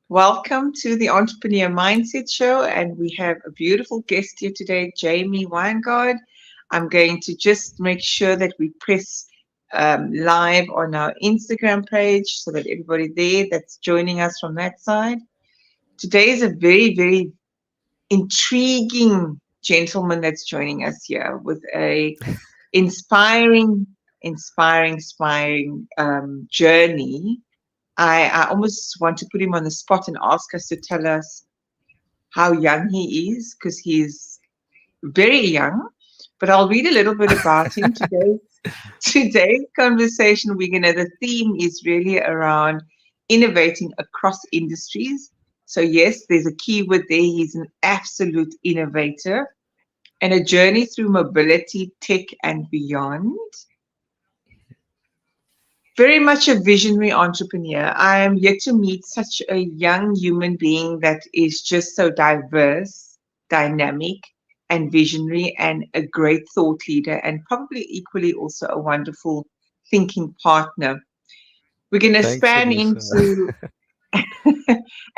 Welcome to the Entrepreneur Mindset Show, and we have a beautiful guest here today, Jamie Wyngaard. I'm going to just make sure that we press live on our Instagram page so that everybody there that's joining us from that side. Today is a very, very intriguing gentleman that's joining us here with a inspiring journey. I almost want to put him on the spot and ask us to tell us how young he is, because he's very young. But I'll read a little bit about him. Today's conversation, the theme is really around innovating across industries. So yes, there's a keyword there. He's an absolute innovator, and a journey through mobility, tech, and beyond. Very much a visionary entrepreneur. I am yet to meet such a young human being that is just so diverse, dynamic, and visionary, and a great thought leader, and probably equally also a wonderful thinking partner. We're going to Thanks, span Anissa. into,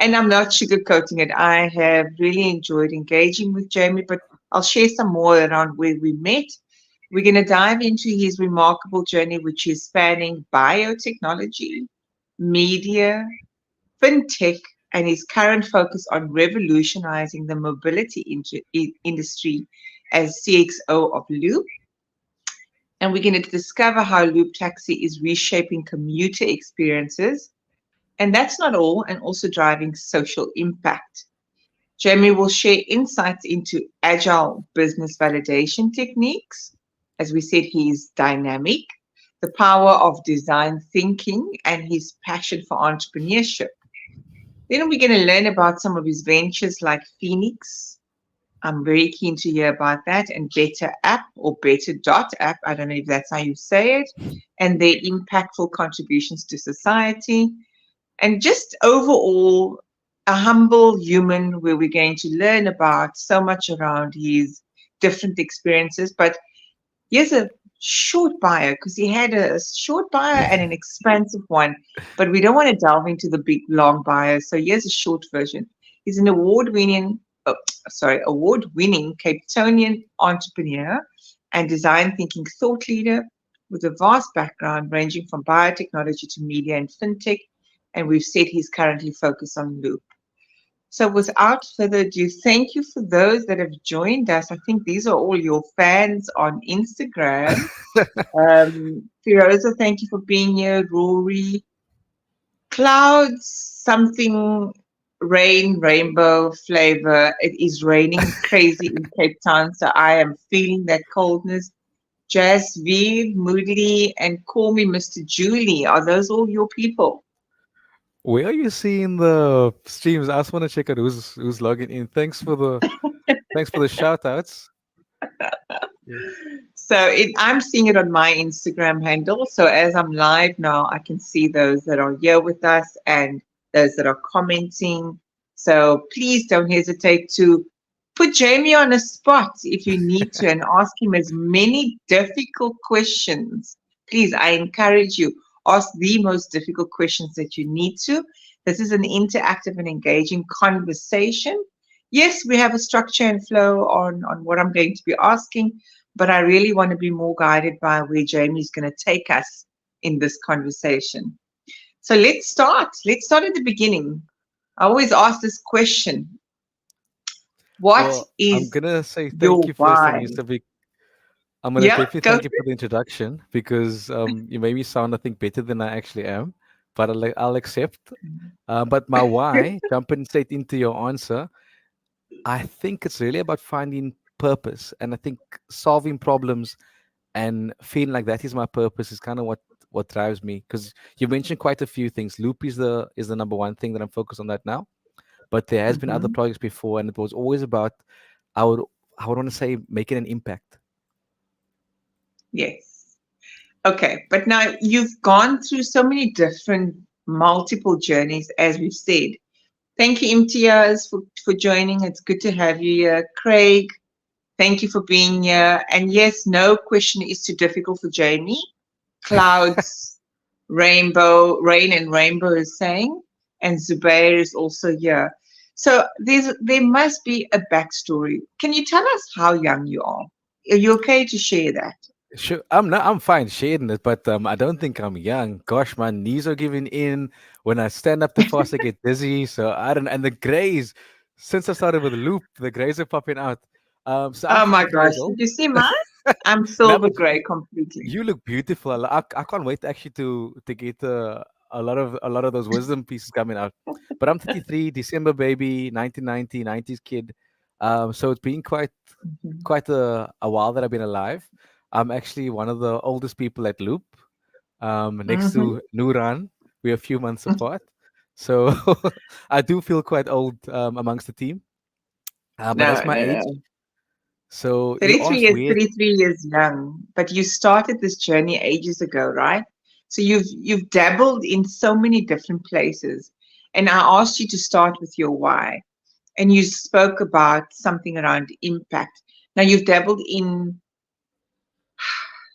and I'm not sugarcoating it. I have really enjoyed engaging with Jamie, but I'll share some more around where we met. We're going to dive into his remarkable journey, which is spanning biotechnology, media, fintech, and his current focus on revolutionizing the mobility industry as CXO of Loop. And we're going to discover how Loop Taxi is reshaping commuter experiences. And that's not all, and also driving social impact. Jamie will share insights into agile business validation techniques. As we said, he's dynamic, the power of design thinking, and his passion for entrepreneurship. Then we're going to learn about some of his ventures like Phoenix. I'm very keen to hear about that, and Bettr.app or Bettr.app. I don't know if that's how you say it, and their impactful contributions to society. And just overall, a humble human where we're going to learn about so much around his different experiences. But here's a short bio, because he had a short bio and an expansive one, but we don't want to delve into the big long bio. So here's a short version. He's an award-winning Cape Townian entrepreneur and design thinking thought leader with a vast background ranging from biotechnology to media and fintech. And we've said he's currently focused on Loop. So without further ado, thank you for those that have joined us. I think these are all your fans on Instagram. Firoza, thank you for being here. Rory, clouds, something, rain, rainbow flavor. It is raining crazy in Cape Town, so I am feeling that coldness. Jazz V, Moodley, and call me Mr. Julie. Are those all your people? Where are you seeing the streams? I just want to check out who's logging in. Thanks for the shout outs. Yeah. So I'm seeing it on my Instagram handle. So as I'm live now, I can see those that are here with us and those that are commenting. So please don't hesitate to put Jamie on a spot if you need to and ask him as many difficult questions. Please, I encourage you, ask the most difficult questions that you need to. This is an interactive and engaging conversation. Yes, we have a structure and flow on what I'm going to be asking, but I really want to be more guided by where Jamie's going to take us in this conversation. So let's start. Let's start at the beginning. I always ask this question. What Well, I'm is gonna say your thank you first, why? Anissa. I'm gonna Yeah, definitely go thank you for the introduction because you made me sound, I think, better than I actually am. But I'll accept. But my why, jumping straight into your answer, I think it's really about finding purpose, and I think solving problems and feeling like that is my purpose is kind of what drives me. Because you mentioned quite a few things. Loop is the number one thing that I'm focused on that now. But there has been other Mhm. projects before, and it was always about I would I would want to say making an impact. Yes. Okay. But now you've gone through so many different, multiple journeys, as we've said. Thank you, Imtiaz, for joining. It's good to have you here. Craig, thank you for being here. And yes, no question is too difficult for Jamie. Clouds, Rain and Rainbow is saying, and Zubair is also here. So there must be a backstory. Can you tell us how young you are? Are you okay to share that? Sure, I'm fine sharing it, but I don't think I'm young. Gosh, my knees are giving in. When I stand up too fast, I get dizzy. So I don't. And the grays, since I started with Loop, the grays are popping out. So I'm Oh my 53 gosh, years did old. you see mine? I'm No, silver but gray completely. you look beautiful. I can't wait actually to get a lot of those wisdom pieces coming out. But I'm 33, December baby, 1990, 90s kid. So it's been Mhm. quite a while that I've been alive. I'm actually one of the oldest people at Loop. Next Mhm. to Nuran, we're a few months apart. So I do feel quite old amongst the team. But that's No, my no, age. no. So you 33 asked is where. 33 years young, but you started this journey ages ago, right? So you've dabbled in so many different places. And I asked you to start with your why. And you spoke about something around impact. Now you've dabbled in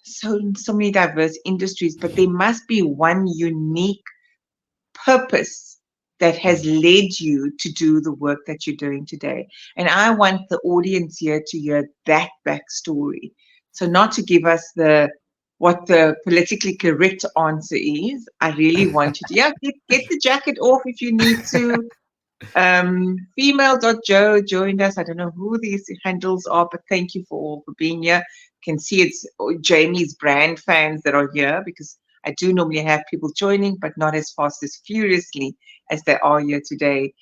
so many diverse industries, but there must be one unique purpose that has Mm. led you to do the work that you're doing today. And I want the audience here to hear that backstory. So not to give us the what the politically correct answer is. I really want you to, yeah, get the jacket off if you need to. Female.joe joined us. I don't know who these handles are, but thank you for all for being here. Can see it's Jamie's brand fans that are here because I do normally have people joining, but not as fast as furiously as they are here today.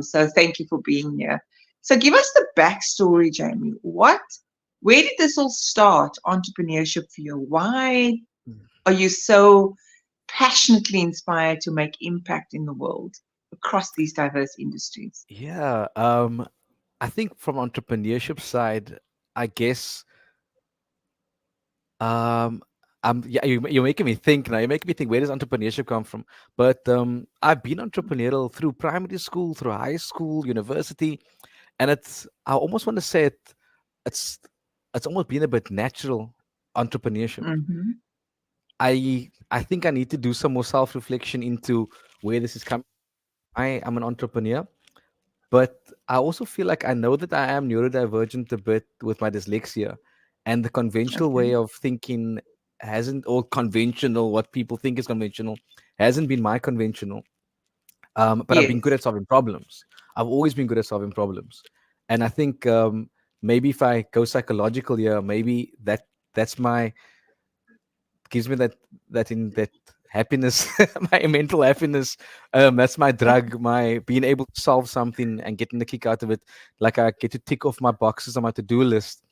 So thank you for being here. So give us the backstory, Jamie. Where did this all start? Entrepreneurship for you? Why are you so passionately inspired to make impact in the world across these diverse industries? Yeah, I think from entrepreneurship side, I guess um yeah, you're making me think now. You're making me think, where does entrepreneurship come from? But I've been entrepreneurial through primary school, through high school, university, and I almost want to say it's it's almost been a bit natural entrepreneurship. Mm-hmm. I think I need to do some more self-reflection into where this is coming. I am an entrepreneur, but I also feel like I know that I am neurodivergent a bit with my dyslexia, and the conventional Okay. way of thinking hasn't, or conventional, what people think is conventional, hasn't been my conventional. But I've been good Yes. at solving problems. I've always been good at solving problems, and I think maybe if I go psychological here, maybe that's my gives me that happiness, my mental happiness. That's my drug, my being able to solve something and getting the kick out of it. Like I get to tick off my boxes on my to-do list.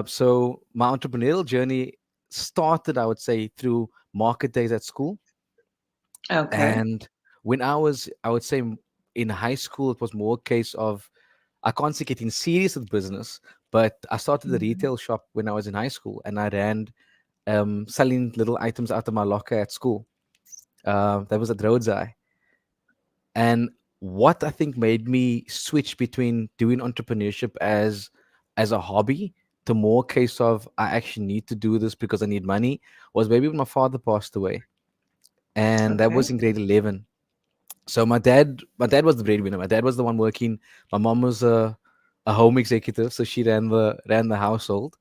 So my entrepreneurial journey started, I would say, through market days at school. Okay. And when I would say in high school, it was more a case of, I can't say getting serious with business, but I started a Mhm. retail shop when I was in high school, and I ran selling little items out of my locker at school. That was at Roadside. And what I think made me switch between doing entrepreneurship as a hobby to more case of, I actually need to do this because I need money, was maybe when my father passed away, and that was Okay. in grade 11. So my dad was the breadwinner. My dad was the one working. My mom was a home executive, so she ran the household.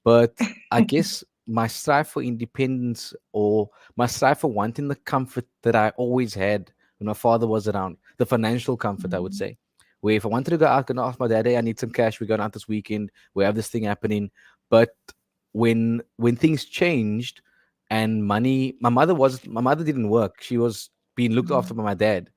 But I guess my strive for independence, or my strive for wanting the comfort that I always had when my father was around, the financial comfort, I would Mhm. say, where if I wanted to go out, gonna ask my dad, hey, I need some cash, we're going out this weekend, we have this thing happening. But when things changed and money, my mother didn't work. She was being looked after by my dad.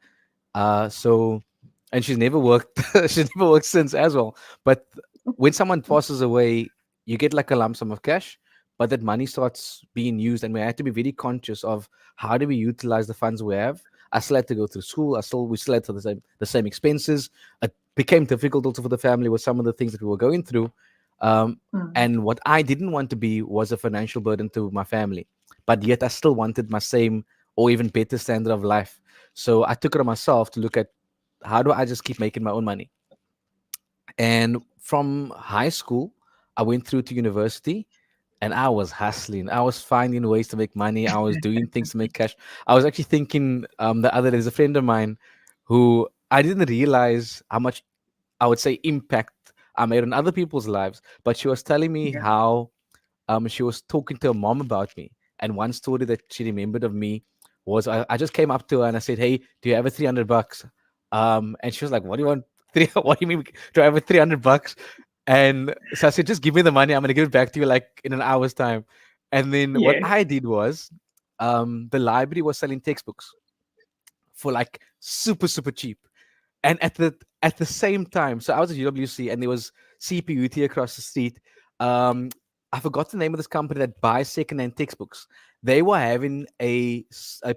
So, and she's never worked. She's never worked since as well. But when someone passes away, you get like a lump sum of cash, but that money starts being used, and we had to be very conscious of how do we utilize the funds we have. I still had to go through school. We still had to the same expenses. It became difficult also for the family with some of the things that we were going through. Um, Mm. and what I didn't want to be was a financial burden to my family, but yet I still wanted my same or even better standard of life. So I took it on myself to look at, how do I just keep making my own money? And from high school, I went through to university, and I was hustling. I was finding ways to make money. I was doing things to make cash. I was actually thinking the other day, there's a friend of mine who I didn't realize how much, I would say, impact I made on other people's lives. But she was telling me Yeah. how she was talking to her mom about me. And one story that she remembered of me was I just came up to her and I said, "Hey, do you have a 300 bucks?" And she was like, "What do you want? What do you mean? Do I have a 300 bucks?" And so I said, "Just give me the money. I'm gonna give it back to you like in an hour's time." And then what Yes. I did was, the library was selling textbooks for like super super cheap, and at the same time, so I was at UWC and there was CPUT across the street. um I forgot the name of this company that buys secondhand textbooks. They were having a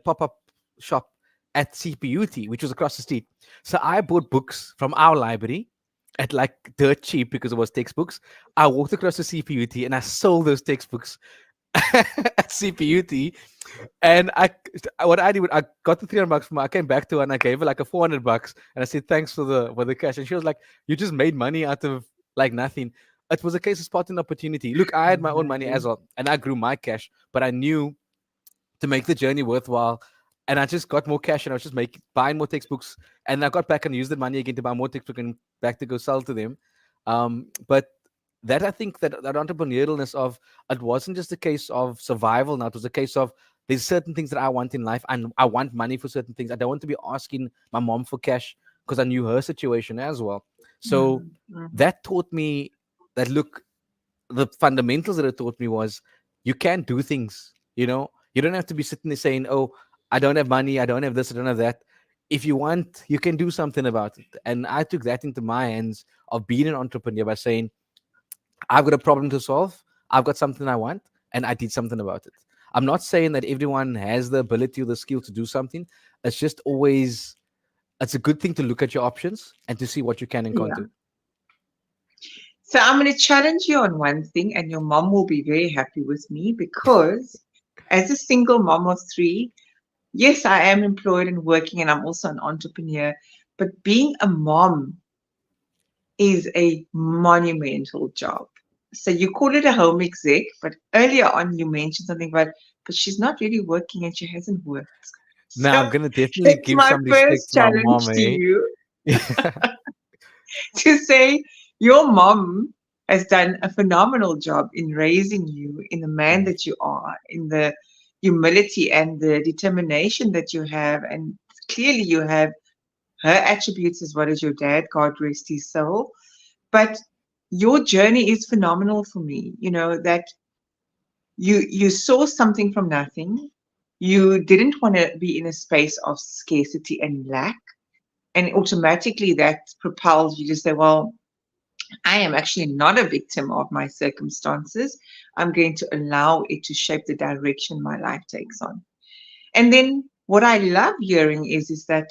pop-up shop at CPUT, which was across the street. So I bought books from our library at like dirt cheap because it was textbooks. I walked across the CPUT and I sold those textbooks at CPUT. And what I did, I got the 300 bucks from her. I came back to her and I gave her like a 400 bucks, and I said thanks for the cash. And she was like, "You just made money out of like nothing." It was a case of spotting opportunity. Look, I had my own money as Amazing. well, and I grew my cash, but I knew to make the journey worthwhile. And I just got more cash and I was just buying more textbooks. And I got back and used the money again to buy more textbooks and back to go sell to them. But that I think that entrepreneurialness of it wasn't just a case of survival now, it was a case of there's certain things that I want in life and I want money for certain things. I don't want to be asking my mom for cash because I knew her situation as well. So Mm, mm. that taught me that look, the fundamentals that it taught me was you can do things. You don't have to be sitting there saying, "Oh, I don't have money, I don't have this, I don't have that." If you want, you can do something about it. And I took that into my hands of being an entrepreneur by saying, I've got a problem to solve, I've got something I want, and I did something about it. I'm not saying that everyone has the ability or the skill to do something. It's just always, it's a good thing to look at your options and to see what you can and can't Yeah. do. So I'm going to challenge you on one thing, and your mom will be very happy with me because, as a single mom of three, yes, I am employed and working, and I'm also an entrepreneur. But being a mom is a monumental job. So you call it a home exec, but earlier on you mentioned something about, but she's not really working and she hasn't worked. Now I'm So gonna definitely it's give my some respect first to my challenge mom, to eh? you to say your mom has done a phenomenal job in raising you in the man Mm, that you are, in the humility and the determination that you have. And clearly you have her attributes as well as your dad, God rest his soul. But your journey is phenomenal for me. You know, that you saw something from nothing. You didn't want to be in a space of scarcity and lack. And automatically that propels you to say, well, I am actually not a victim of my circumstances. I'm going to allow it to shape the direction my life takes on. And then what I love hearing is that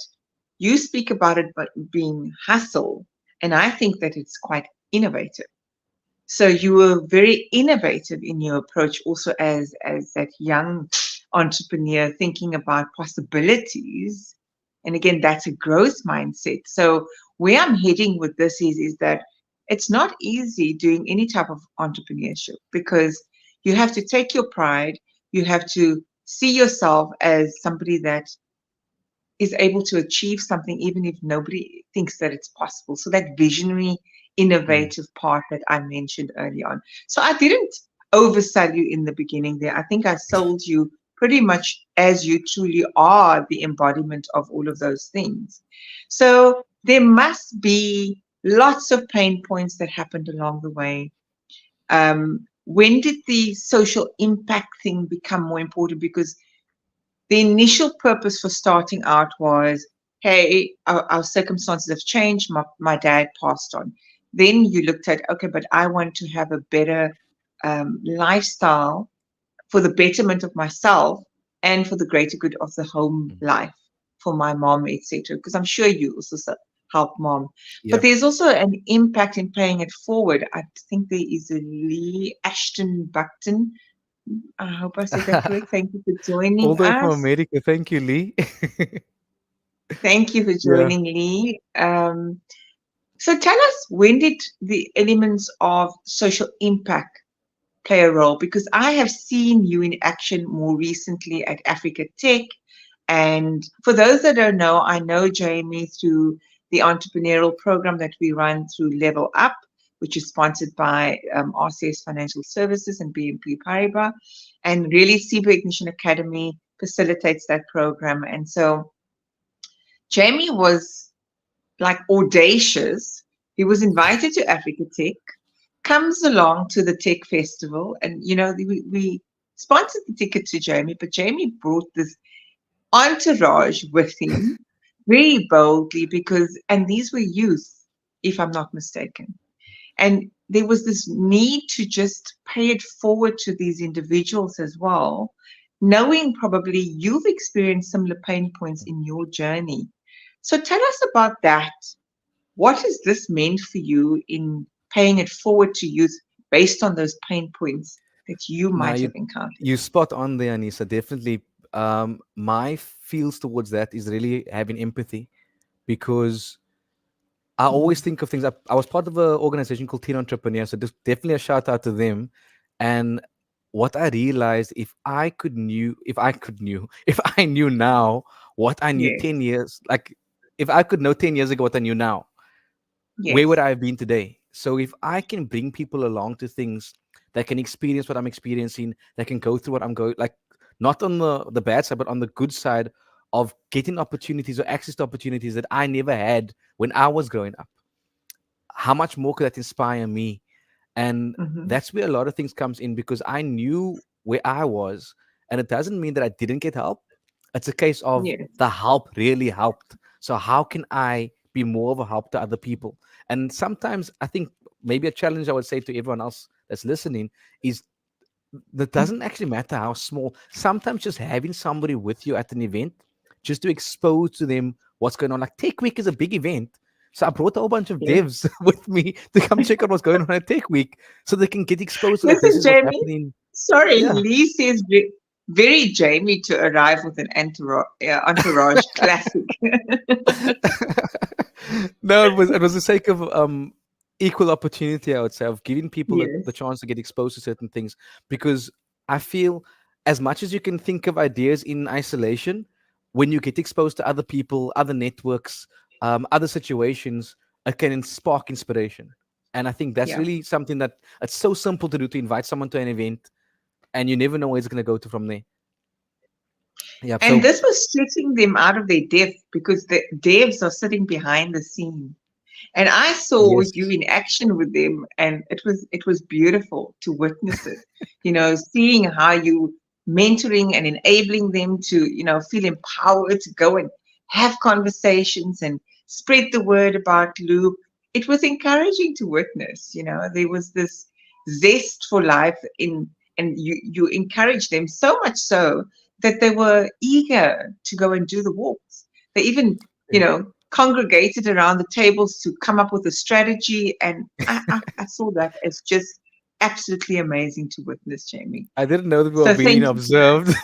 you speak about it but being hustle. And I think that it's quite innovative. So you were very innovative in your approach also as that young entrepreneur thinking about possibilities. And again, that's a growth mindset. So where I'm heading with this is that it's not easy doing any type of entrepreneurship because you have to take your pride, you have to see yourself as somebody that is able to achieve something even if nobody thinks that it's possible. So that visionary, mm. innovative part that I mentioned early on. So I didn't oversell you in the beginning there. I think I sold you pretty much as you truly are the embodiment of all of those things. So there must be lots of pain points that happened along the way. When did the social impact thing become more important? Because the initial purpose for starting out was, hey, our circumstances have changed. My dad passed on. Then you looked at, okay, but I want to have a better lifestyle for the betterment of myself and for the greater good of the home Mm. life for my mom, etc. Because I'm sure you also help mom. But Yep. there's also an impact in paying it forward. I think there is a Lee Ashton Buckton. I hope I said that correct. Thank you for All joining the way from us. America. Thank you, Lee. Thank you for Yeah. joining, Lee. So tell us, when did the elements of social impact play a role? Because I have seen you in action more recently at Africa Tech. And for those that don't know, I know Jamie through the entrepreneurial program that we run through Level Up, which is sponsored by RCS Financial Services and BNP Paribas. And really, CB Ignition Academy facilitates that program. And so Jamie was like audacious. He was invited to Africa Tech, comes along to the tech festival, and we sponsored the ticket to Jamie, but Jamie brought this entourage with him very boldly and these were youth, if I'm not mistaken. And there was this need to just pay it forward to these individuals as well, knowing probably you've experienced similar pain points in your journey. So tell us about that. What has this meant for you in paying it forward to youth based on those pain points that you Now might you have encountered? you spot on there, Anissa. Definitely. My feels towards that is really having empathy because I always Mhm. think of things. I was part of an organization called Teen Entrepreneur, so just definitely a shout out to them. And what I realized, if I knew now what I knew Yes, 10 years, like if I could know 10 years ago what I knew now, where would yes. I have been today? So if I can bring people along to things that can experience what I'm experiencing, that can go through what I'm going, like not on the bad side, but on the good side of getting opportunities or access to opportunities that I never had when I was growing up, how much more could that inspire me? And Hmm. that's where a lot of things comes in because I knew where I was, and it doesn't mean that I didn't get help. It's a case of Yes. the help really helped. So how can I be more of a help to other people? And sometimes I think maybe a challenge I would say to everyone else that's listening is that doesn't actually matter how small. Sometimes just having somebody with you at an event, just to expose to them what's going on. Like Tech Week is a big event. So I brought a whole bunch of Yes. devs with me to come check out what's going on at Tech Week so they can get exposed to like this Listen, is what's Jamie. happening. Sorry, Yeah. Lee says very Jamie to arrive with an entourage classic. No, it was the sake of equal opportunity, I would say, of giving people the Yes. chance to get exposed to certain things. Because I feel as much as you can think of ideas in isolation, when you get exposed to other people, other networks, other situations, it can spark inspiration. And I think that's Yeah. really something that it's so simple to do, to invite someone to an event and you never know where it's going to go to from there. Yeah. And So this was stretching them out of their depth because the devs are sitting behind the scene. And I saw yes. you in action with them, and it was beautiful to witness it. Seeing how you mentoring and enabling them to feel empowered to go and have conversations and spread the word about Loop. It was encouraging to witness. There was this zest for life and you encouraged them so much so that they were eager to go and do the walks. They even congregated around the tables to come up with a strategy. And I saw that as just absolutely amazing to witness, Jamie. I didn't know that we were So being thank you for that. observed,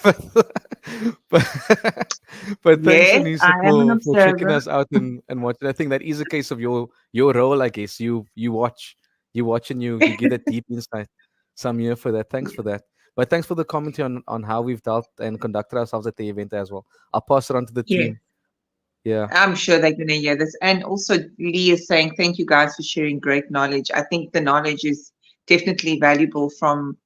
but thanks, Yes, Anissa, I am an for checking observer. us out and watching. I think that is a case of your role, I guess. You watch and you give that deep insight. Some year for that. Thanks for that. But thanks for the commentary on how we've dealt and conducted ourselves at the event as well. I'll pass it on to the Yes, team. Yeah. I'm sure they're going to hear this. And also, Lee is saying, thank you guys for sharing great knowledge. I think the knowledge is definitely valuable from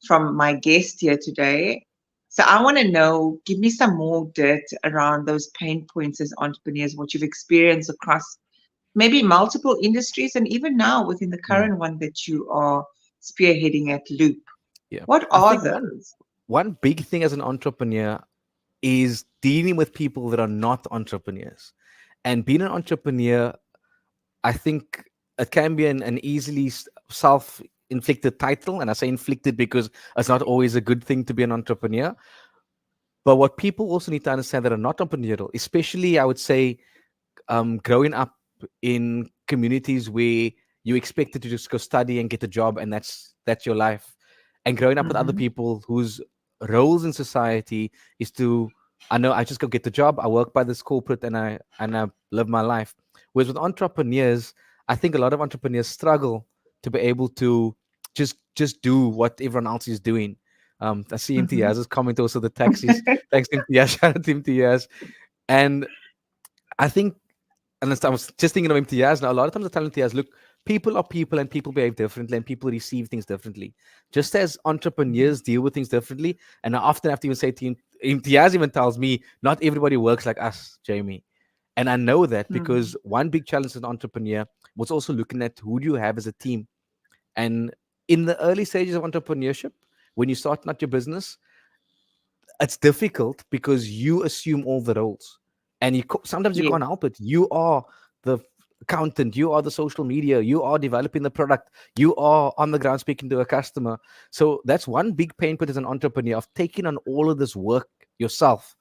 my guest here today. So I want to know, give me some more dirt around those pain points as entrepreneurs, what you've experienced across maybe multiple industries and even now within the Mm, current one that you are spearheading at Loop. yeah. What I are think one those? one big thing as an entrepreneur is dealing with people that are not entrepreneurs. And being an entrepreneur, I think it can be an easily self-inflicted title, and I say inflicted because it's not always a good thing to be an entrepreneur. But what people also need to understand that are not entrepreneurial, especially I would say growing up in communities where you expected to just go study and get a job and that's your life, and growing up with other Mm-hmm. people whose roles in society is to, I know, I just go get the job, I work by this corporate, and I live my life. Whereas with entrepreneurs, I think a lot of entrepreneurs struggle to be able to just do what everyone else is doing. I see Mm-hmm. Imtiaz's comment also, the taxis. Thanks Imtiaz, shout out to Imtiaz. And I think, and I was just thinking of Imtiaz now. A lot of times I tell Imtiaz, look, people are people and people behave differently and people receive things differently. Just as entrepreneurs deal with things differently, and I often have to even say to him, Imtiaz even tells me, not everybody works like us, Jamie. And I know that because one big challenge as an entrepreneur was also looking at who do you have as a team. And in the early stages of entrepreneurship, when you start not your business, it's difficult because you assume all the roles, and sometimes you Yes. can't help it. You are the accountant, you are the social media, you are developing the product, you are on the ground speaking to a customer. So that's one big pain point as an entrepreneur, of taking on all of this work yourself.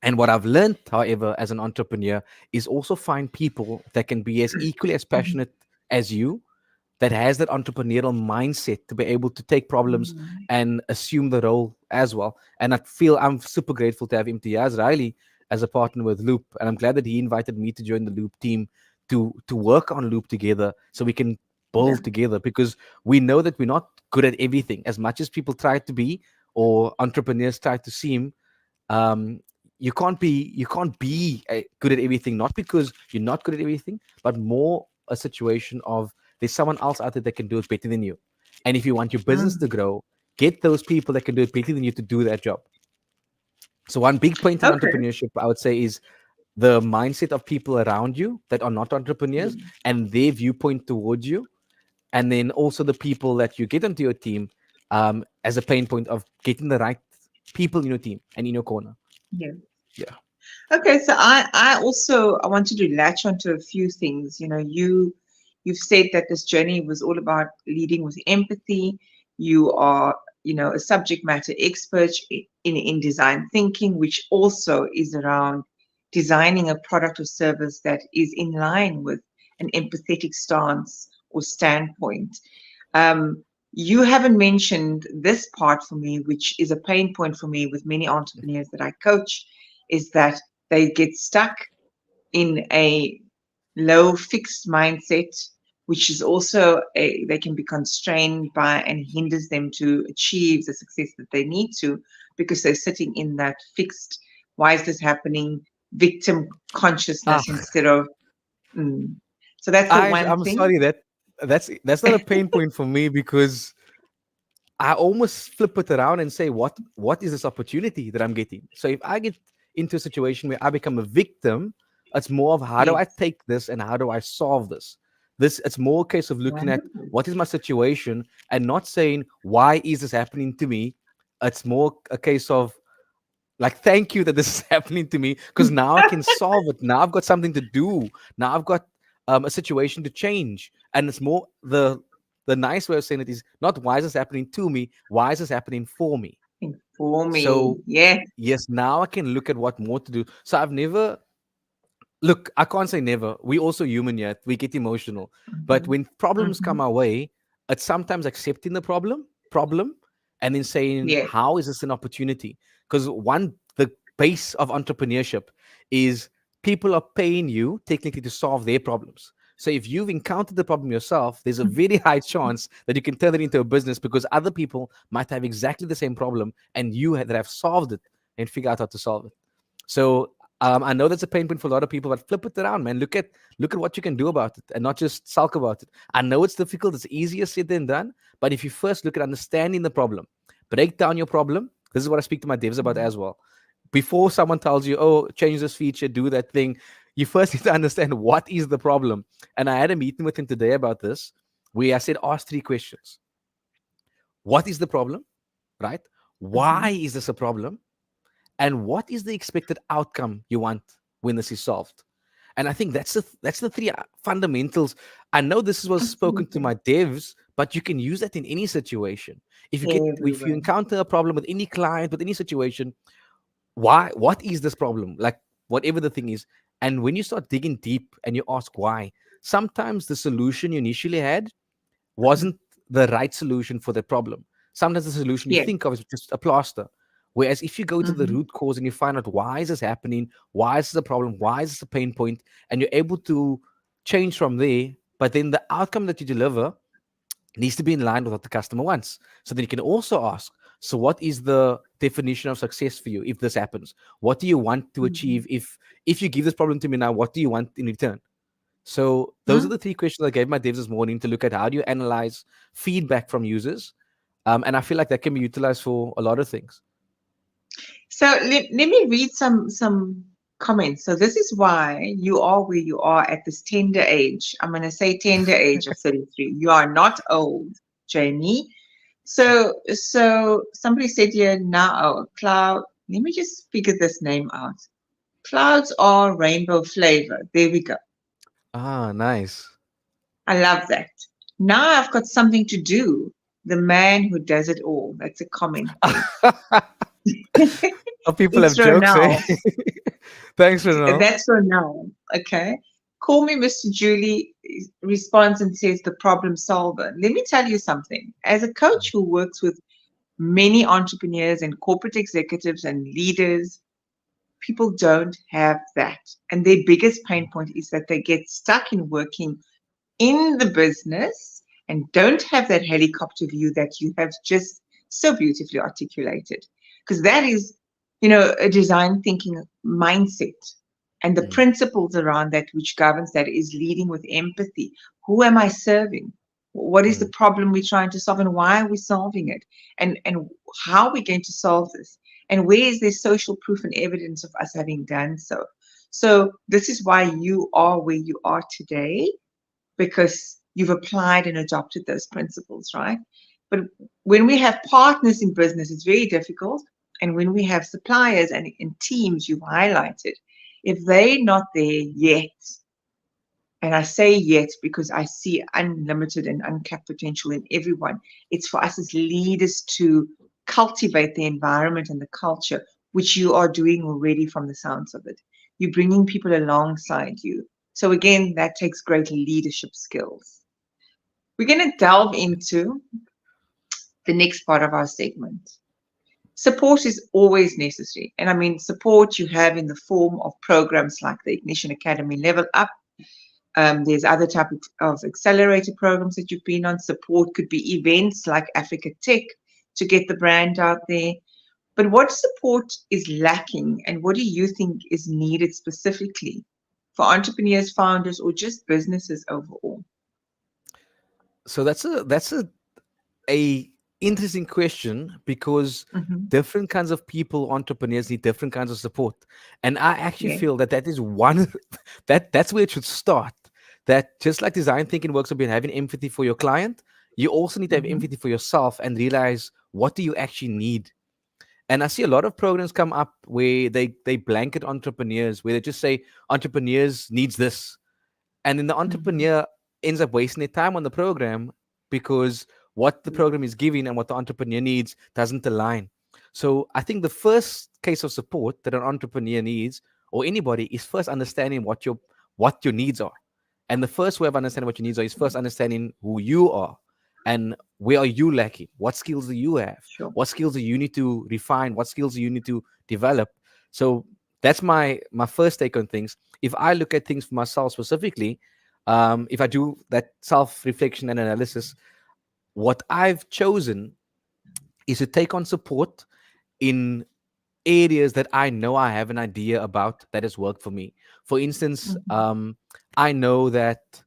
And what I've learned, however, as an entrepreneur, is also find people that can be as equally as passionate as you, that has that entrepreneurial mindset to be able to take problems Mhm. and assume the role as well. And I feel I'm super grateful to have Imtiaz Riley as a partner with Loop, and I'm glad that he invited me to join the Loop team to work on Loop together, so we can Yeah. build together, because we know that we're not good at everything as much as people try to be, or entrepreneurs try to seem. um, you can't be good at everything, not because you're not good at everything, but more a situation of there's someone else out there that can do it better than you. And if you want your business to Mm. grow, get those people that can do it better than you to do that job. So one big point in Okay. entrepreneurship, I would say, is the mindset of people around you that are not entrepreneurs Mm. and their viewpoint towards you, and then also the people that you get onto your team, as a pain point of getting the right people in your team and in your corner. Yeah. Yeah. Okay, so I also I wanted to latch onto a few things. You know, you've said that this journey was all about leading with empathy. You are, a subject matter expert in design thinking, which also is around designing a product or service that is in line with an empathetic stance or standpoint. Um, you haven't mentioned this part for me, which is a pain point for me with many entrepreneurs that I coach, is that they get stuck in a low fixed mindset, which is also they can be constrained by and hinders them to achieve the success that they need to, because they're sitting in that fixed, why is this happening, victim Ah, consciousness instead of, mm. So that's the one I'm thing. sorry that that's not a pain point for me, because I almost flip it around and say, what is this opportunity that I'm getting? So if I get into a situation where I become a victim, it's more of how do Yes. I take this and how do I solve this? This It's more a case of looking at Wonderful. what is my situation and not saying why is this happening to me. It's more a case of, like, thank you that this is happening to me, because now I can solve it. Now I've got something to do. Now I've got a situation to change. And it's more the nice way of saying it is not why is this happening to me, why is this happening for me. For me. So Yes. yes, now I can look at what more to do. So I've never, look, I can't say never. We also human yet. We get emotional. But Mhm. when problems come Mhm. our way, it's sometimes accepting the problem, and then saying, Yes. how is this an opportunity? Because the base of entrepreneurship is people are paying you technically to solve their problems. So if you've encountered the problem yourself, there's a very high chance that you can turn it into a business, because other people might have exactly the same problem and that have solved it and figure out how to solve it. So I know that's a pain point for a lot of people, but flip it around, man. Look at what you can do about it, and not just sulk about it. I know it's difficult; it's easier said than done. But if you first look at understanding the problem, break down your problem. This is what I speak to my devs about as well. Before someone tells you, "Oh, change this feature, do that thing," you first need to understand what is the problem. And I had a meeting with him today about this, where I said, "Ask 3 questions. What is the problem? Right? Why Mhm. is this a problem? And what is the expected outcome you want when this is solved?" And I think that's the three fundamentals. I know this was spoken to Absolutely. my devs, but you can use that in any situation. If you Everywhere. encounter a problem with any client, with any situation, why, what is this problem, like, whatever the thing is. And when you start digging deep and you ask why, sometimes the solution you initially had wasn't the right solution for the problem. Sometimes the solution you Yes. think of is just a plaster. Whereas if you go to the Mhm. root cause and you find out why is this happening, why is this a problem, why is this a pain point, and you're able to change from there, but then the outcome that you deliver needs to be in line with what the customer wants. So then you can also ask, so what is the definition of success for you if this happens? What do you want to achieve Mhm. if you give this problem to me now? What do you want in return? So those are Mm. the three questions I gave my devs this morning to look at how do you analyze feedback from users, and I feel like that can be utilized for a lot of things. So let me read some comments. So this is why you are where you are at this tender age. I'm going to say tender age of 33. You are not old, Jamie. So somebody said here now, oh, cloud. Let me just figure this name out. Clouds are rainbow flavor. There we go. Ah, nice. I love that. Now I've got something to do. The man who does it all. That's a comment there. Oh, people have It's jokes, eh? Ronald. Thanks, Ronald. That's Ronald. Okay. Call me Mr. Julie responds and says the problem solver. Let me tell you something. As a coach who works with many entrepreneurs and corporate executives and leaders, people don't have that. And their biggest pain point is that they get stuck in working in the business and don't have that helicopter view that you have just so beautifully articulated. Because that is, a design thinking mindset. And the Mm, principles around that which governs that is leading with empathy. Who am I serving? What is the mm, problem we're trying to solve and why are we solving it? And how are we going to solve this? And where is there social proof and evidence of us having done so? So this is why you are where you are today because you've applied and adopted those principles, right? But when we have partners in business, it's very difficult. And when we have suppliers and teams you've highlighted, if they're not there yet, and I say yet because I see unlimited and uncapped potential in everyone, it's for us as leaders to cultivate the environment and the culture, which you are doing already from the sounds of it. You're bringing people alongside you. So, again, that takes great leadership skills. We're going to delve into the next part of our segment. Support is always necessary. And I mean, support you have in the form of programs like the Ignition Academy Level Up. There's other type of accelerator programs that you've been on. Support could be events like Africa Tech to get the brand out there. But what support is lacking and what do you think is needed specifically for entrepreneurs, founders, or just businesses overall? So that's a interesting question because Hmm. different kinds of people, entrepreneurs need different kinds of support, and I actually Yeah. feel that that is one that's where it should start. That just like design thinking works on having empathy for your client, you also need to have Hmm. empathy for yourself and realize what do you actually need. And I see a lot of programs come up where they blanket entrepreneurs, where they just say entrepreneurs needs this, and then the Hmm. entrepreneur ends up wasting their time on the program because what the program is giving and what the entrepreneur needs doesn't align. So I think the first case of support that an entrepreneur needs or anybody is first understanding what your needs are. And the first way of understanding what your needs are is first understanding who you are and where are you lacking? What skills do you have? Sure. What skills do you need to refine? What skills do you need to develop? So that's my first take on things. If I look at things for myself specifically, if I do that self reflection and analysis, what I've chosen is to take on support in areas that I know I have an idea about that has worked for me. For instance, Hmm. I know that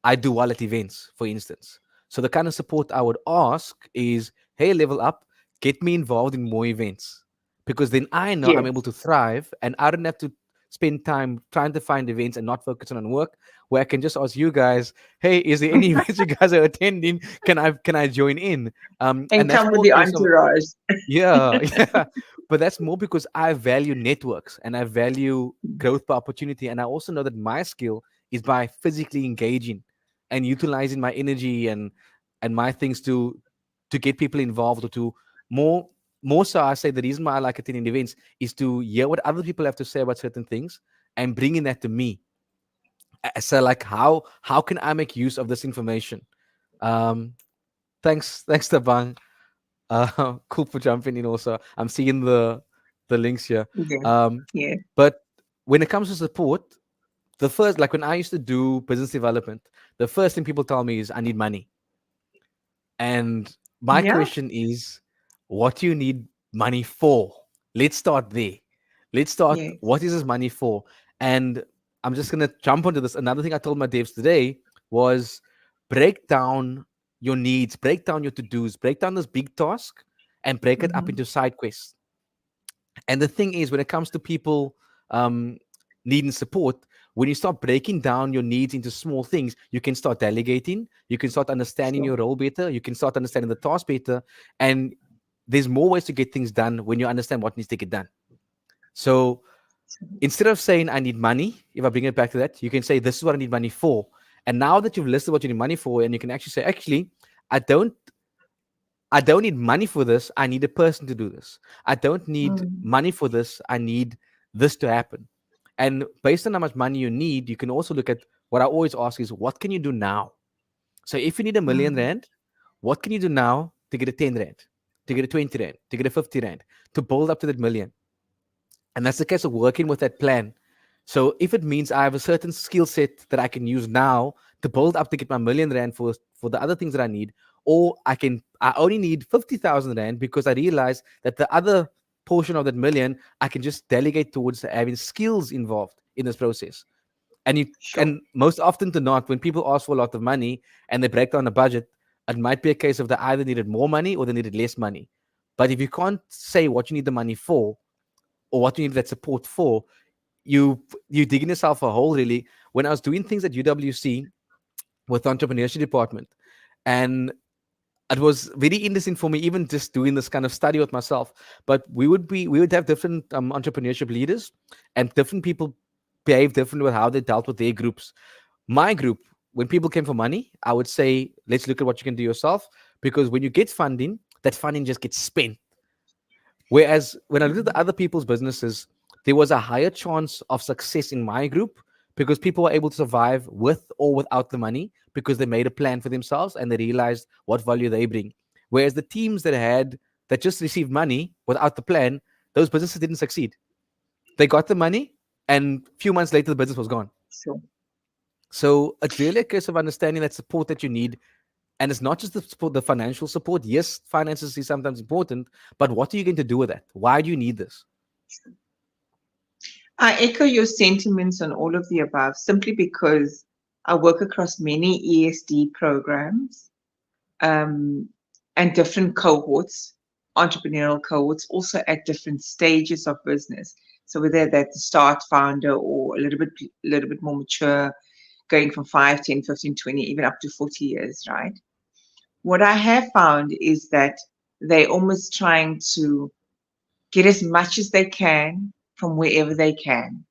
I do well at events, for instance. So the kind of support I would ask is, hey, level up, get me involved in more events. Because then I know I'm able Yes. to thrive and I don't have to spend time trying to find events and not focusing on work, where I can just ask you guys, hey, is there any events you guys are attending? Can I join in? And And that's come with more a the case of entourage. yeah, yeah. But that's more because I value networks and I value growth by opportunity. And I also know that my skill is by physically engaging and utilizing my energy and my things to get people involved or to more more so I say the reason why I like attending events is to hear what other people have to say about certain things and bringing that to me. So like how can I make use of this information? Um thanks Tabang. Cool for jumping in also. I'm seeing the links here. Yeah. Um, Yeah. but when it comes to support, the first, like when I used to do business development, the first thing people tell me is I need money. And my Yeah. question is, what do you need money for? Let's start there. Let's start. Yes. What is this money for? And I'm just gonna jump onto this. Another thing I told my devs today was break down your needs, break down your to-dos, break down this big task, and break it up Mm-hmm. into side quests. And the thing is, when it comes to people um, needing support, when you start breaking down your needs into small things, you can start delegating, you can start understanding Sure. your role better, you can start understanding the task better, and there's more ways to get things done when you understand what needs to get done. So instead of saying I need money, if I bring it back to that, you can say this is what I need money for. And now that you've listed what you need money for, and you can actually say, actually, I don't I don't need money for this. I need a person to do this. I don't need Mm. money for this. I need this to happen. And based on how much money you need, you can also look at what I always ask is what can you do now? So if you need a million Mm. rand, what can you do now to get a 10 rand, to get a 20 rand, to get a 50 rand, to build up to that million? And that's the case of working with that plan. So if it means I have a certain skill set that I can use now to build up to get my million rand for the other things that I need, or I only need 50,000 rand because I realize that the other portion of that million I can just delegate towards having skills involved in this process. And you Sure. and most often to not, when people ask for a lot of money and they break down the budget, it might be a case of they either needed more money or they needed less money. But if you can't say what you need the money for or what you need that support for, you digging yourself a hole really. When I was doing things at UWC with the entrepreneurship department, and it was very interesting for me, even just doing this kind of study with myself. But we would have different entrepreneurship leaders, and different people behave differently with how they dealt with their groups. My group, when people came for money, I would say, let's look at what you can do yourself, because when you get funding, that funding just gets spent. Whereas when I looked at Mm. the other people's businesses, there was a higher chance of success in my group because people were able to survive with or without the money because they made a plan for themselves and they realized what value they bring. Whereas the teams that just received money without the plan, those businesses didn't succeed. They got the money, and a few months later the business was gone. Sure. So it's really a case of understanding that support that you need. And it's not just the support, the financial support. Yes, finances is sometimes important, but what are you going to do with that? Why do you need this? I echo your sentiments on all of the above simply because I work across many ESD programs, um, and different cohorts, entrepreneurial cohorts, also at different stages of business. So whether that's the start founder or a little bit more mature, going from 5, 10, 15, 20, even up to 40 years, right? What I have found is that they're almost trying to get as much as they can from wherever they can.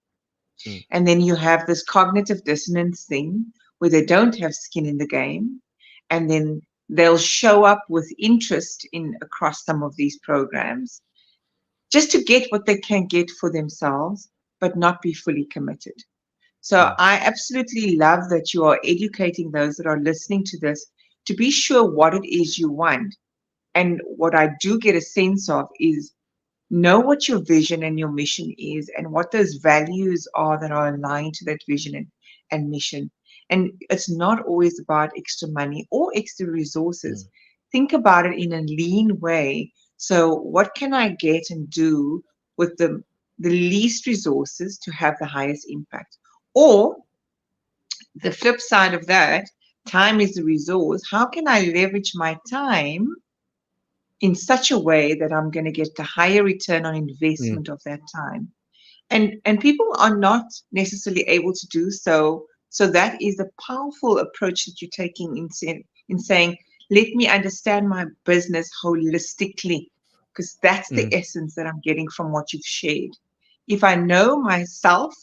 Mm, And then you have this cognitive dissonance thing where they don't have skin in the game. And then they'll show up with interest in across some of these programs just to get what they can get for themselves, but not be fully committed. So mm, I absolutely love that you are educating those that are listening to this to be sure what it is you want. And what I do get a sense of is know what your vision and your mission is and what those values are that are aligned to that vision and mission. And it's not always about extra money or extra resources. mm, Think about it in a lean way. So what can I get and do with the least resources to have the highest impact? Or the flip side of that, time is a resource. How can I leverage my time in such a way that I'm going to get the higher return on mm, investment of that time? And people are not necessarily able to do so. So that is a powerful approach that you're taking in saying, let me understand my business holistically, because that's the mm, essence that I'm getting from what you've shared. If I know myself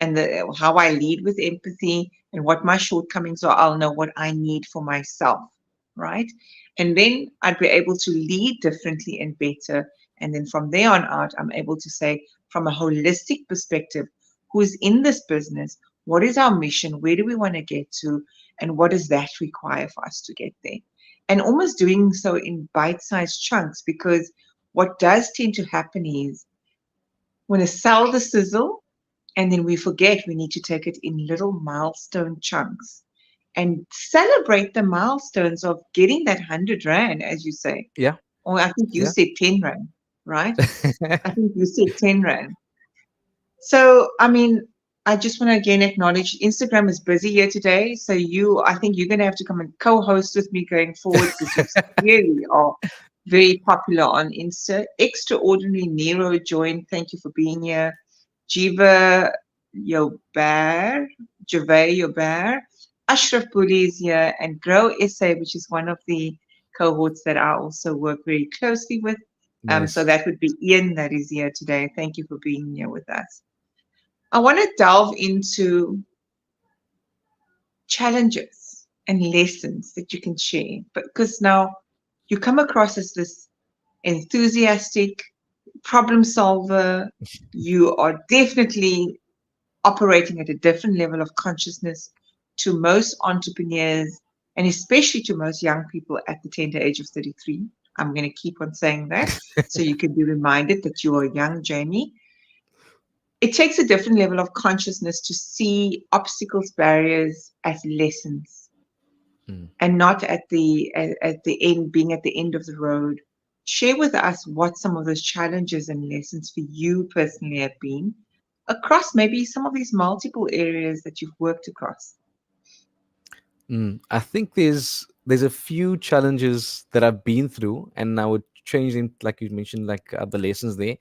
and how I lead with empathy and what my shortcomings are, I'll know what I need for myself, right? And then I'd be able to lead differently and better. And then from there on out, I'm able to say, from a holistic perspective, who's in this business? What is our mission? Where do we want to get to? And what does that require for us to get there? And almost doing so in bite sized chunks, because what does tend to happen is when a sell the sizzle, and then we forget we need to take it in little milestone chunks. and celebrate the milestones of getting that 100 Rand, as you say. Yeah, Or I think you yeah. said 10 Rand, right? I think you said 10 Rand. So, I mean, I just want to again acknowledge Instagram is busy here today. So I think you're going to have to come and co-host with me going forward because you clearly are very popular on Insta. Extraordinary Nero joined. Thank you for being here. Jiva Yobar, Javay Yobar, Ashraf Buli is here, and Grow SA, which is one of the cohorts that I also work very closely with. So Nice. that would be Ian that is here today. Thank you for being here with us. I want to delve into challenges and lessons that you can share, because now you come across as this enthusiastic problem solver. You are definitely operating at a different level of consciousness to most entrepreneurs and especially to most young people at the tender age of 33. I'm going to keep on saying that so you can be reminded that you are young, Jamie. It takes a different level of consciousness to see obstacles, barriers as lessons Mm. and not at the end, being at the end of the road. Share with us what some of those challenges and lessons for you personally have been across maybe some of these multiple areas that you've worked across. I think there's a few challenges that I've been through, and I would change in, like you mentioned, like the lessons there.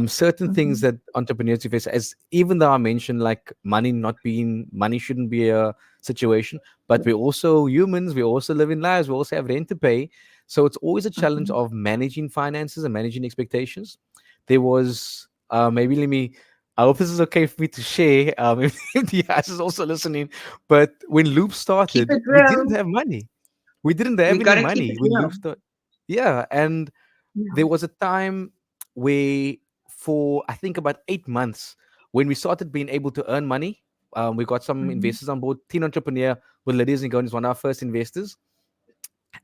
Certain things Mhm, that entrepreneurs face, as even though I mentioned like money shouldn't be a situation, but we're also humans, we also live in lives, we also have rent to pay. So it's always a challenge mhm, of managing finances and managing expectations. There was maybe let me I hope this is okay for me to share. If the guys is also listening, but when Loop keep started, it we didn't real. have money. We didn't have We any got to keep money it when real. Loop started. Yeah, and Yeah. there was a time where for I think about 8 months when we started being able to earn money. We got some Mhm, investors on board. Teen Entrepreneur with Lydia's and Goni is one of our first investors.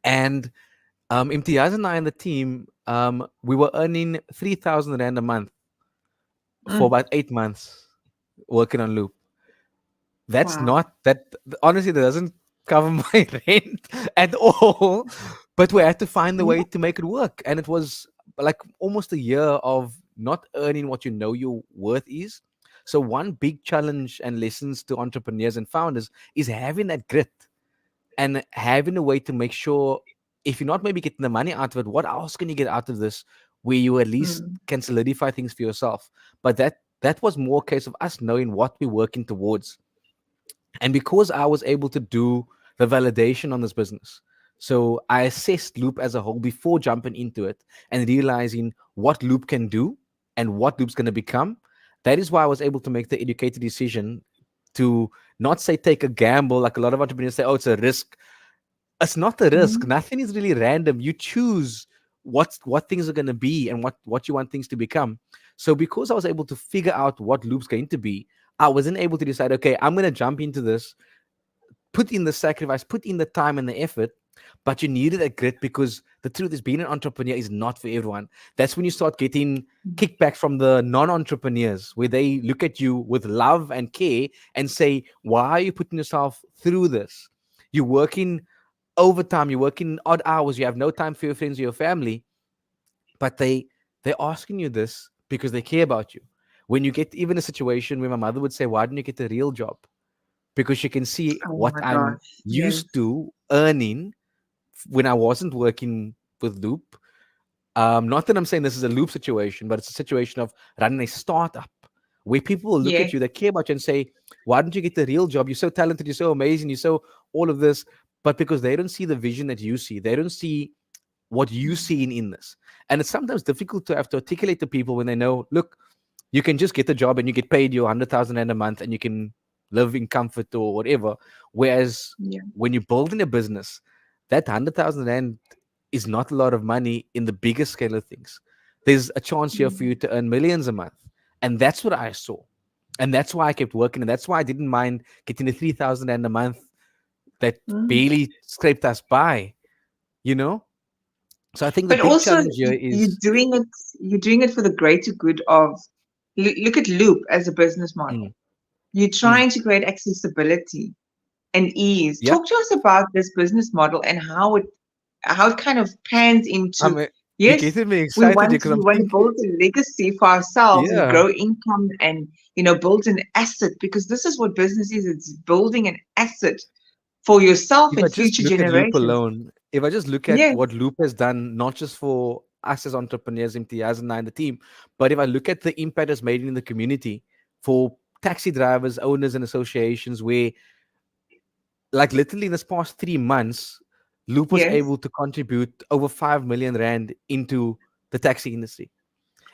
And Imtiaz and I and the team, we were earning 3,000 Rand a month for mm. about 8 months working on Loop. That's Wow. not that honestly that doesn't cover my rent at all. But we had to find a Yeah. way to make it work. And it was like almost a year of not earning what you know your worth is. So one big challenge and lessons to entrepreneurs and founders is having that grit and having a way to make sure if you're not maybe getting the money out of it, what else can you get out of this where you at least Mm, can solidify things for yourself? But that was more a case of us knowing what we're working towards, and because I was able to do the validation on this business, so I assessed Loop as a whole before jumping into it and realizing what Loop can do and what Loop's going to become. That is why I was able to make the educated decision to not say take a gamble like a lot of entrepreneurs say, oh, it's a risk. It's not a risk. mm, Nothing is really random. You choose what things are going to be and what you want things to become. So because I was able to figure out what Loop's going to be, I wasn't able to decide, okay, I'm going to jump into this, put in the sacrifice, put in the time and the effort, but you needed a grit because the truth is being an entrepreneur is not for everyone. That's when you start getting mm, kickback from the non-entrepreneurs where they look at you with love and care and say, why are you putting yourself through this? You're working overtime, you're working odd hours, you have no time for your friends or your family, but they're asking you this because they care about you. When you get even a situation where my mother would say, why didn't you get a real job? Because she can see oh what my I'm gosh. Yes. used to earning when I wasn't working with Loop. Not that I'm saying this is a Loop situation, but it's a situation of running a startup where people will look at Yes. you, they care about you and say, why don't you get the real job? You're so talented, you're so amazing, you're so all of this. But because they don't see the vision that you see, they don't see what you see in this. And it's sometimes difficult to have to articulate to people when they know, look, you can just get the job and you get paid your 100,000 Rand a month and you can live in comfort or whatever. Whereas Yeah. when you're building a business, that 100,000 Rand is not a lot of money in the bigger scale of things. There's a chance here for Mm, you to earn millions a month. And that's what I saw. And that's why I kept working. And that's why I didn't mind getting the 3,000 Rand a month that mm. barely scraped us by, you know? So I think the But big also, challenge here you're is doing it. You're doing it for the greater good of. Look at Loop as a business model. mm, You're mm, trying to create accessibility and ease. Yeah. Talk to us about this business model and how it kind of pans into, I'm you're yes, getting me we excited want because to we I'm want to thinking, build a legacy for ourselves and yeah. grow income and build an asset, because this is what business is. It's building an asset for yourself If I and just future look at Loop generations. alone, if I just look at Yes, what Loop has done, not just for us as entrepreneurs, Imtiaz and I and the team, but if I look at the impact it's made in the community for taxi drivers, owners, and associations, where, like, literally in this past 3 months, Loop was yes. able to contribute over 5 million rand into the taxi industry,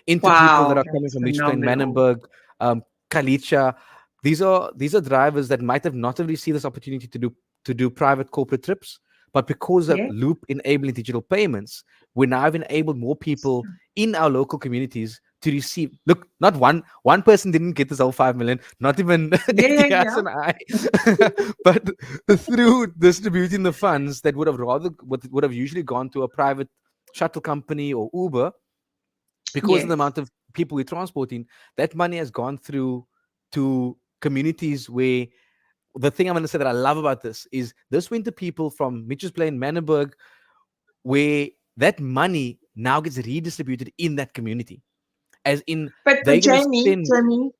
into people that Wow, are coming that's from Liechtenstein, phenomenal. Manenberg, Kalicha. These are drivers that might have not have received this opportunity to do private corporate trips, but because of Yes, Loop enabling digital payments, we now have enabled more people in our local communities to receive. Look, not one person didn't get this whole 5 million, not even yeah, yeah, Imtiaz yeah. and I, but through distributing the funds that would have usually gone to a private shuttle company or Uber, because of the Yes, amount of people we're transporting, that money has gone through to communities where, the thing I'm going to say that I love about this went to people from Mitchell's Plain, Manenberg, where that money now gets redistributed in that community. As in, but they're going to Jamie, spend. Jamie,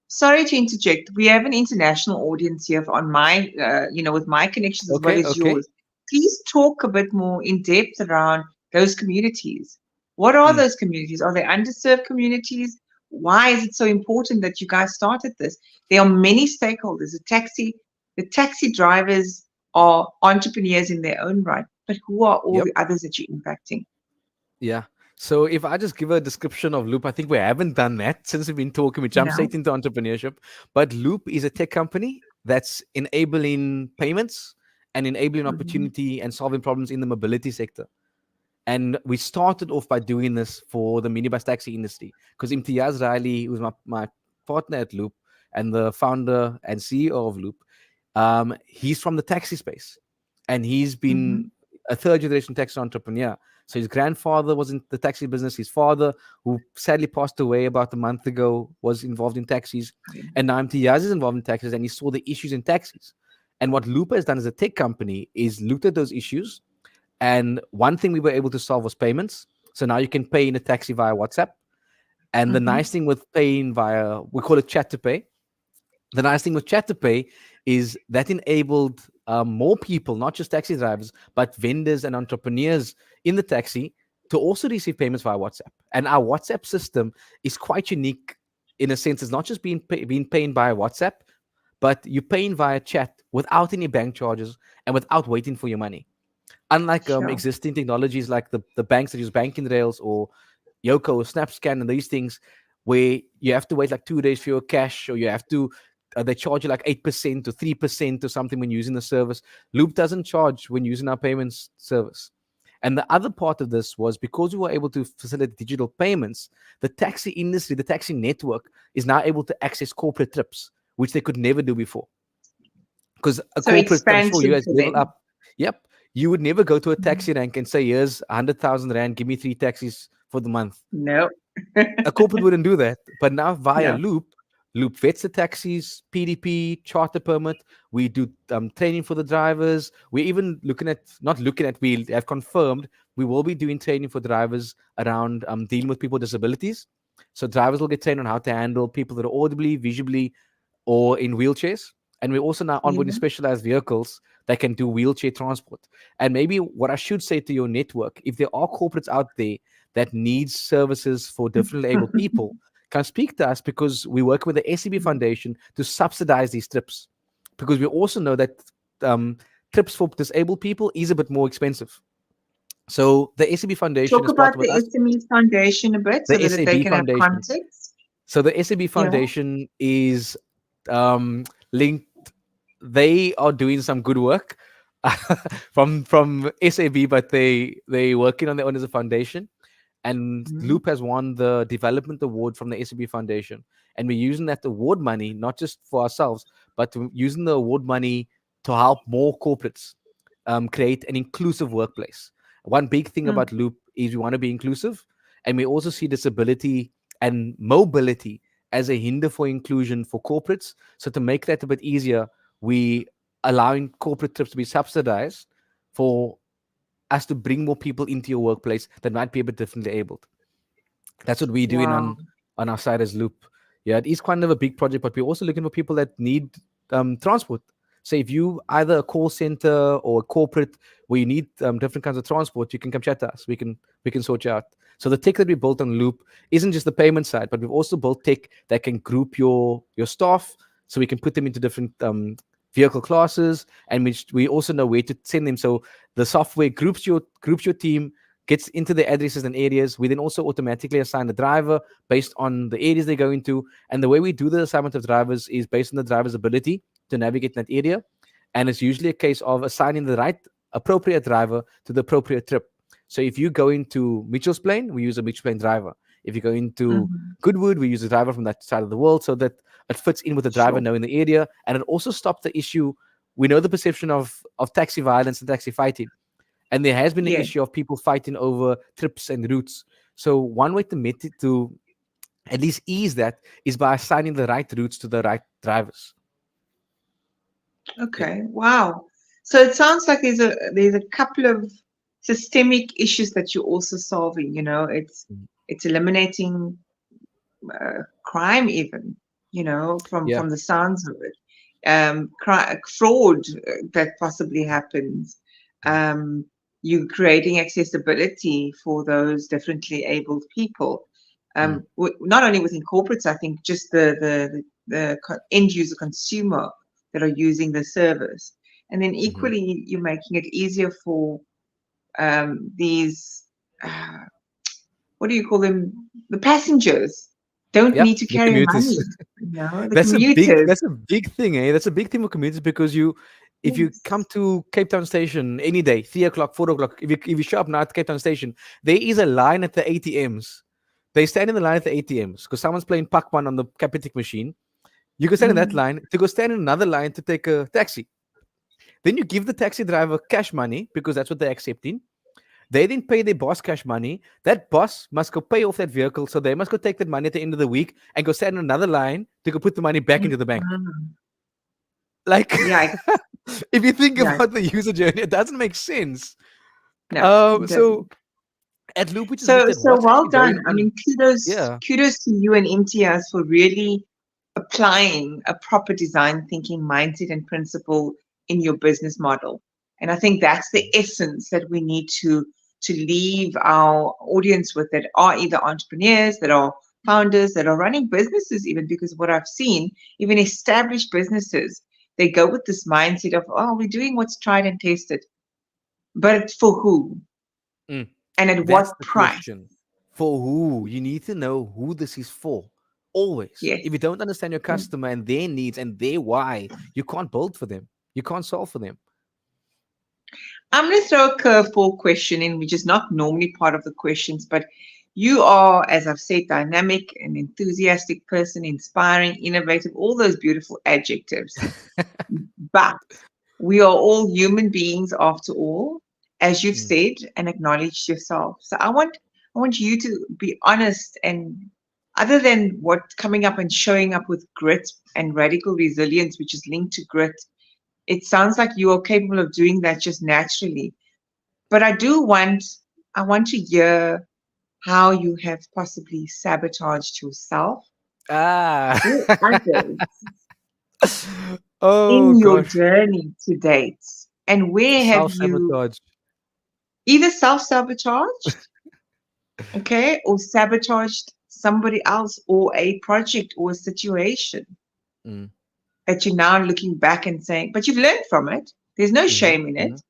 sorry to interject. We have an international audience here on my, with my connections as well Okay, as okay. yours. Please talk a bit more in depth around those communities. What are Mm, those communities? Are they underserved communities? Why is it so important that you guys started this? There are many stakeholders. The taxi drivers are entrepreneurs in their own right, but who are all yep. the others that you're impacting? Yeah. So if I just give a description of Loop, I think we haven't done that since we've been talking. We jump No. straight into entrepreneurship. But Loop is a tech company that's enabling payments and enabling Hmm. opportunity and solving problems in the mobility sector. And we started off by doing this for the minibus taxi industry because Imtiaz Riley, who's my partner at Loop and the founder and CEO of Loop, he's from the taxi space, and he's been Hmm. a third generation taxi entrepreneur. So his grandfather was in the taxi business. His father, who sadly passed away about a month ago, was involved in taxis. And now Imtiaz is involved in taxis, and he saw the issues in taxis. And what Loop has done as a tech company is looked at those issues, and one thing we were able to solve was payments. So now you can pay in a taxi via WhatsApp. And the Hmm. nice thing with paying via, we call it chat to pay. The nice thing with chat to pay is that enabled more people, not just taxi drivers, but vendors and entrepreneurs in the taxi to also receive payments via WhatsApp. And our WhatsApp system is quite unique in a sense. It's not just being paid via WhatsApp, but you're paying via chat without any bank charges and without waiting for your money. Unlike Sure. existing technologies like the banks that use banking rails or Yoko or SnapScan and these things, where you have to wait like 2 days for your cash, or you have to they charge you like 8% or 3% or something when using the service. Loop doesn't charge when using our payments service. And the other part of this was because we were able to facilitate digital payments, the taxi industry, the taxi network is now able to access corporate trips, which they could never do before. Because a So corporate, I'm sure you expansion guys for level them. up. Yep. You would never go to a Mhm. taxi rank and say, here's 100,000 Rand, give me 3 taxis for the month. No, A corporate wouldn't do that. But now via no. Loop, Loop vets the taxis, PDP, charter permit. We do training for the drivers. We're even not looking at, we have confirmed we will be doing training for drivers around dealing with people with disabilities. So drivers will get trained on how to handle people that are audibly, visibly, or in wheelchairs. And we're also now onboarding Yeah. specialized vehicles that can do wheelchair transport. And maybe what I should say to your network, if there are corporates out there that needs services for differently able people, can speak to us because we work with the SEB Foundation to subsidize these trips. Because we also know that um, trips for disabled people is a bit more expensive. So the SEB Foundation Talk has about partnered with the us. SME Foundation a bit so The that they SAB can have Foundation. context. So the SAB Yeah. Foundation is linked. They are doing some good work from SAB, but they working on their own as a foundation. And Mhm. Loop has won the development award from the SAB Foundation, and we're using that award money not just for ourselves, but using the award money to help more corporates create an inclusive workplace. One big thing Mm. about Loop is we want to be inclusive, and we also see disability and mobility as a hinder for inclusion for corporates. So to make that a bit easier, we allowing corporate trips to be subsidized for us to bring more people into your workplace that might be a bit differently abled. That's what we do in Wow. on our side as Loop. Yeah, it is kind of a big project, but we're also looking for people that need transport. So if you either a call center or a corporate where you need different kinds of transport, you can come chat to us. We can sort you out. So the tech that we built on Loop isn't just the payment side, but we've also built tech that can group your staff, so we can put them into different vehicle classes, and we also know where to send them. So the software groups your team, gets into the addresses and areas. We then also automatically assign a driver based on the areas they go into. And the way we do the assignment of drivers is based on the driver's ability to navigate that area. And it's usually a case of assigning the right appropriate driver to the appropriate trip. So if you go into Mitchell's Plain, we use a Mitchell's Plain driver. If you go into Hmm. Goodwood, we use a driver from that side of the world, so that it fits in with the driver Sure. knowing the area. And it also stops the issue. We know the perception of taxi violence and taxi fighting, and there has been an Yeah. issue of people fighting over trips and routes. So one way to at least ease that is by assigning the right routes to the right drivers. Yeah. Okay. Wow. So it sounds like there's a couple of systemic issues that you're also solving. Mm. It's eliminating crime, even. From Yeah. from the sounds of it, fraud that possibly happens. Mm. Um, you creating accessibility for those differently abled people. Mm. Not only within corporates, I think just the end user consumer that are using the service. And then Mhm. equally, you're making it easier for these, uh, what do you call them? The passengers don't Yeah, need to the carry commuters. money, the That's a big commuters. that's a big thing, eh? That's a big thing for commuters, because if you come Yes. to Cape Town Station any day, 3 o'clock, 4 o'clock, if you show up now at Cape Town Station, there is a line at the ATMs. They stand in the line at the ATMs because someone's playing Pac-Man on the Capitic machine. You can stand in that Mm, line to go stand in another line to take a taxi. Then you give the taxi driver cash money because that's what they're accepting. They then pay their boss cash money. That boss must go pay off that vehicle. So they must go take that money at the end of the week and go stand in another line to go put the money back mm, into the bank. mm. Like, Yeah, if you think yeah. about the user journey, it doesn't make sense. No, it So doesn't. at Loop, we just So looked at so what's well actually done. going I on. mean, kudos Yeah. kudos to you and MTS for really applying a proper design thinking mindset and principle in your business model. And I think that's the essence that we need to leave our audience with, that are either entrepreneurs, that are founders, that are running businesses, even, because what I've seen, even established businesses, they go with this mindset of, oh, we're doing what's tried and tested, but for who Mm. and at That's what the price? question. For who? You need to know who this is for. Always. Yes. If you don't understand your Mm. customer and their needs and their why, you can't build for them. You can't solve for them. I'm going to throw a curveball question in, which is not normally part of the questions, but you are, as I've said, dynamic, an enthusiastic person, inspiring, innovative, all those beautiful adjectives. But we are all human beings after all, as you've Mm. said and acknowledged yourself. So I want you to be honest, and other than what coming up and showing up with grit and radical resilience, which is linked to grit, it sounds like you are capable of doing that just naturally. But I want to hear how you have possibly sabotaged yourself Ah. or others Oh in your gosh. journey to date. And where have Self you sabotage. either self-sabotaged, okay, or sabotaged somebody else or a project or a situation Mm. that you're now looking back and saying, but you've learned from it. There's no Hmm. shame in Hmm. it.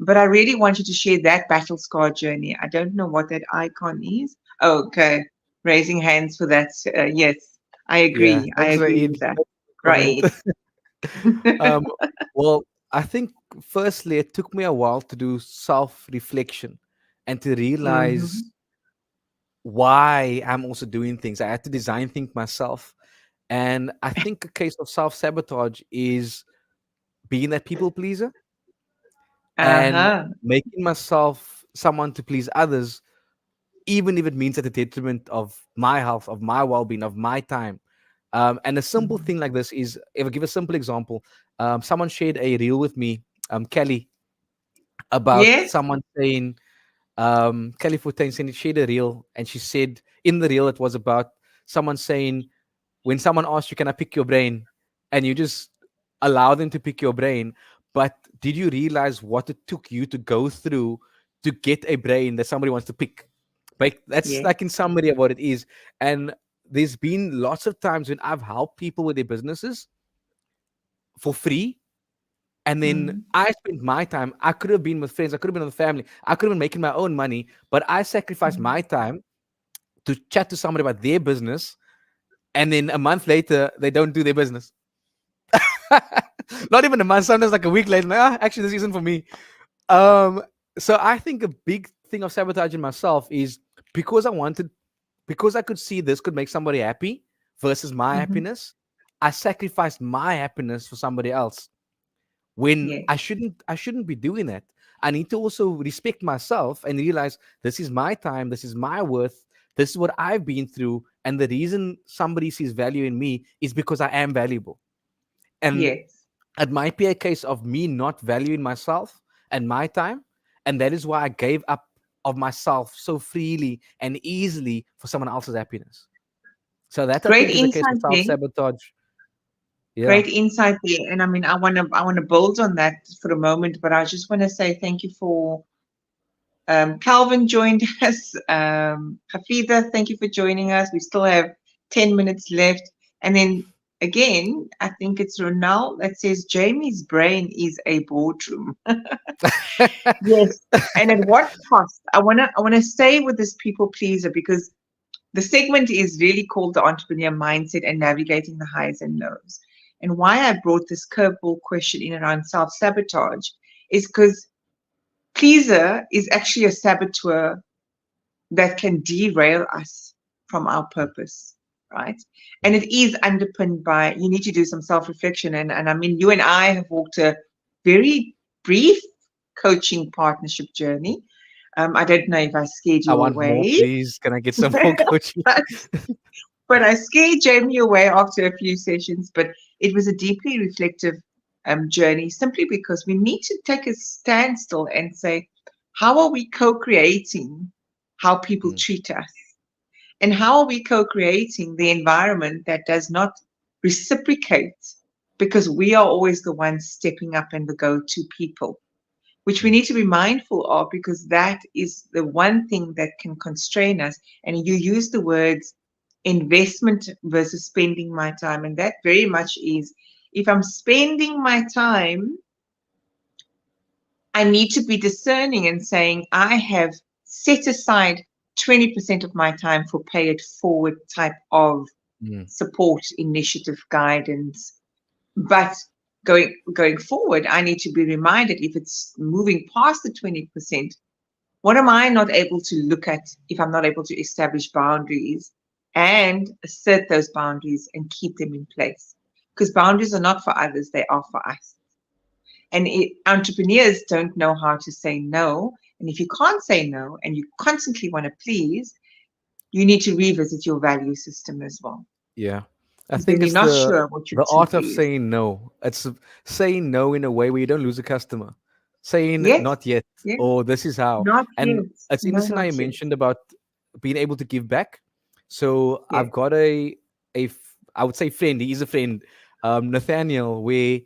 But I really want you to share that battle scar journey. I don't know what that icon is. Oh, okay. Raising hands for that. Yes, I Yeah. agree. I Thanks, agree Raid. with that. Comment. Right. um, well, I think firstly, it took me a while to do self reflection and to realize Hmm. why I'm also doing things. I had to design think myself. And I think a case of self sabotage is being that people pleaser and Uh-huh. making myself someone to please others, even if it means at the detriment of my health, of my well being, of my time. And a simple thing like this is, if I give a simple example, someone shared a reel with me, Kelly, about Yes. someone saying, Kelly Fontaine shared a reel, and she said in the reel it was about someone saying, when someone asks you, "Can I pick your brain?" and you just allow them to pick your brain, but did you realize what it took you to go through to get a brain that somebody wants to pick? Like, that's Yes. like in summary of what it is. And there's been lots of times when I've helped people with their businesses for free, and then Mm, I spent my time. I could have been with friends, I could have been with family, I could have been making my own money, but I sacrificed mm, my time to chat to somebody about their business, and then a month later they don't do their business. Not even a month, sometimes like a week later, like, actually this isn't for me. um so I think a big thing of sabotaging myself is because I wanted, because I could see this could make somebody happy versus my mhm. happiness, I sacrificed my happiness for somebody else, when Yes. I shouldn't be doing that. I need to also respect myself and realize this is my time, this is my worth, this is what I've been through, and the reason somebody sees value in me is because I am valuable. And Yes. it might be a case of me not valuing myself and my time, and that is why I gave up of myself so freely and easily for someone else's happiness. So that, I Great think, is a case of insight there. self-sabotage. Yeah. Great insight there. And I mean, I wanna build on that for a moment, but I just want to say thank you for Calvin joined us. Hafida, thank you for joining us. We still have 10 minutes left. And then again, I think it's Ronald that says Jamie's brain is a boardroom. Yes. And at what cost? I wanna stay with this people pleaser because the segment is really called the entrepreneur mindset and navigating the highs and lows. And why I brought this curveball question in around self-sabotage is because pleaser is actually a saboteur that can derail us from our purpose, right? And it is underpinned by you need to do some self-reflection. And I mean, you and I have walked a very brief coaching partnership journey. I don't know if I scared I you want more, away, please. Can I get some more coaching? but I scared Jamie away after a few sessions. But it was a deeply reflective journey, simply because we need to take a standstill and say, how are we co-creating how people Mm, treat us? And how are we co creating the environment that does not reciprocate because we are always the ones stepping up and the go to people, which we mm, need to be mindful of because that is the one thing that can constrain us. And you use the words investment versus spending my time. And that very much is if I'm spending my time, I need to be discerning and saying, I have set aside 20% of my time for pay it forward type of mm, support, initiative, guidance. But going forward, I need to be reminded if it's moving past the 20%, what am I not able to look at if I'm not able to establish boundaries and assert those boundaries and keep them in place? Because boundaries are not for others, they are for us. And entrepreneurs don't know how to say no. And if you can't say no and you constantly want to please, you need to revisit your value system as well. yeah. I Because then think you're it's not sure what your the truth art of is. saying no. It's saying no in a way where you don't lose a customer. Saying Yes, not yet, yes, or this is how. not And yet. it's No, interesting how not you yet. mentioned about being able to give back. So Yes. I've got I would say friend. He is a friend, Nathaniel, where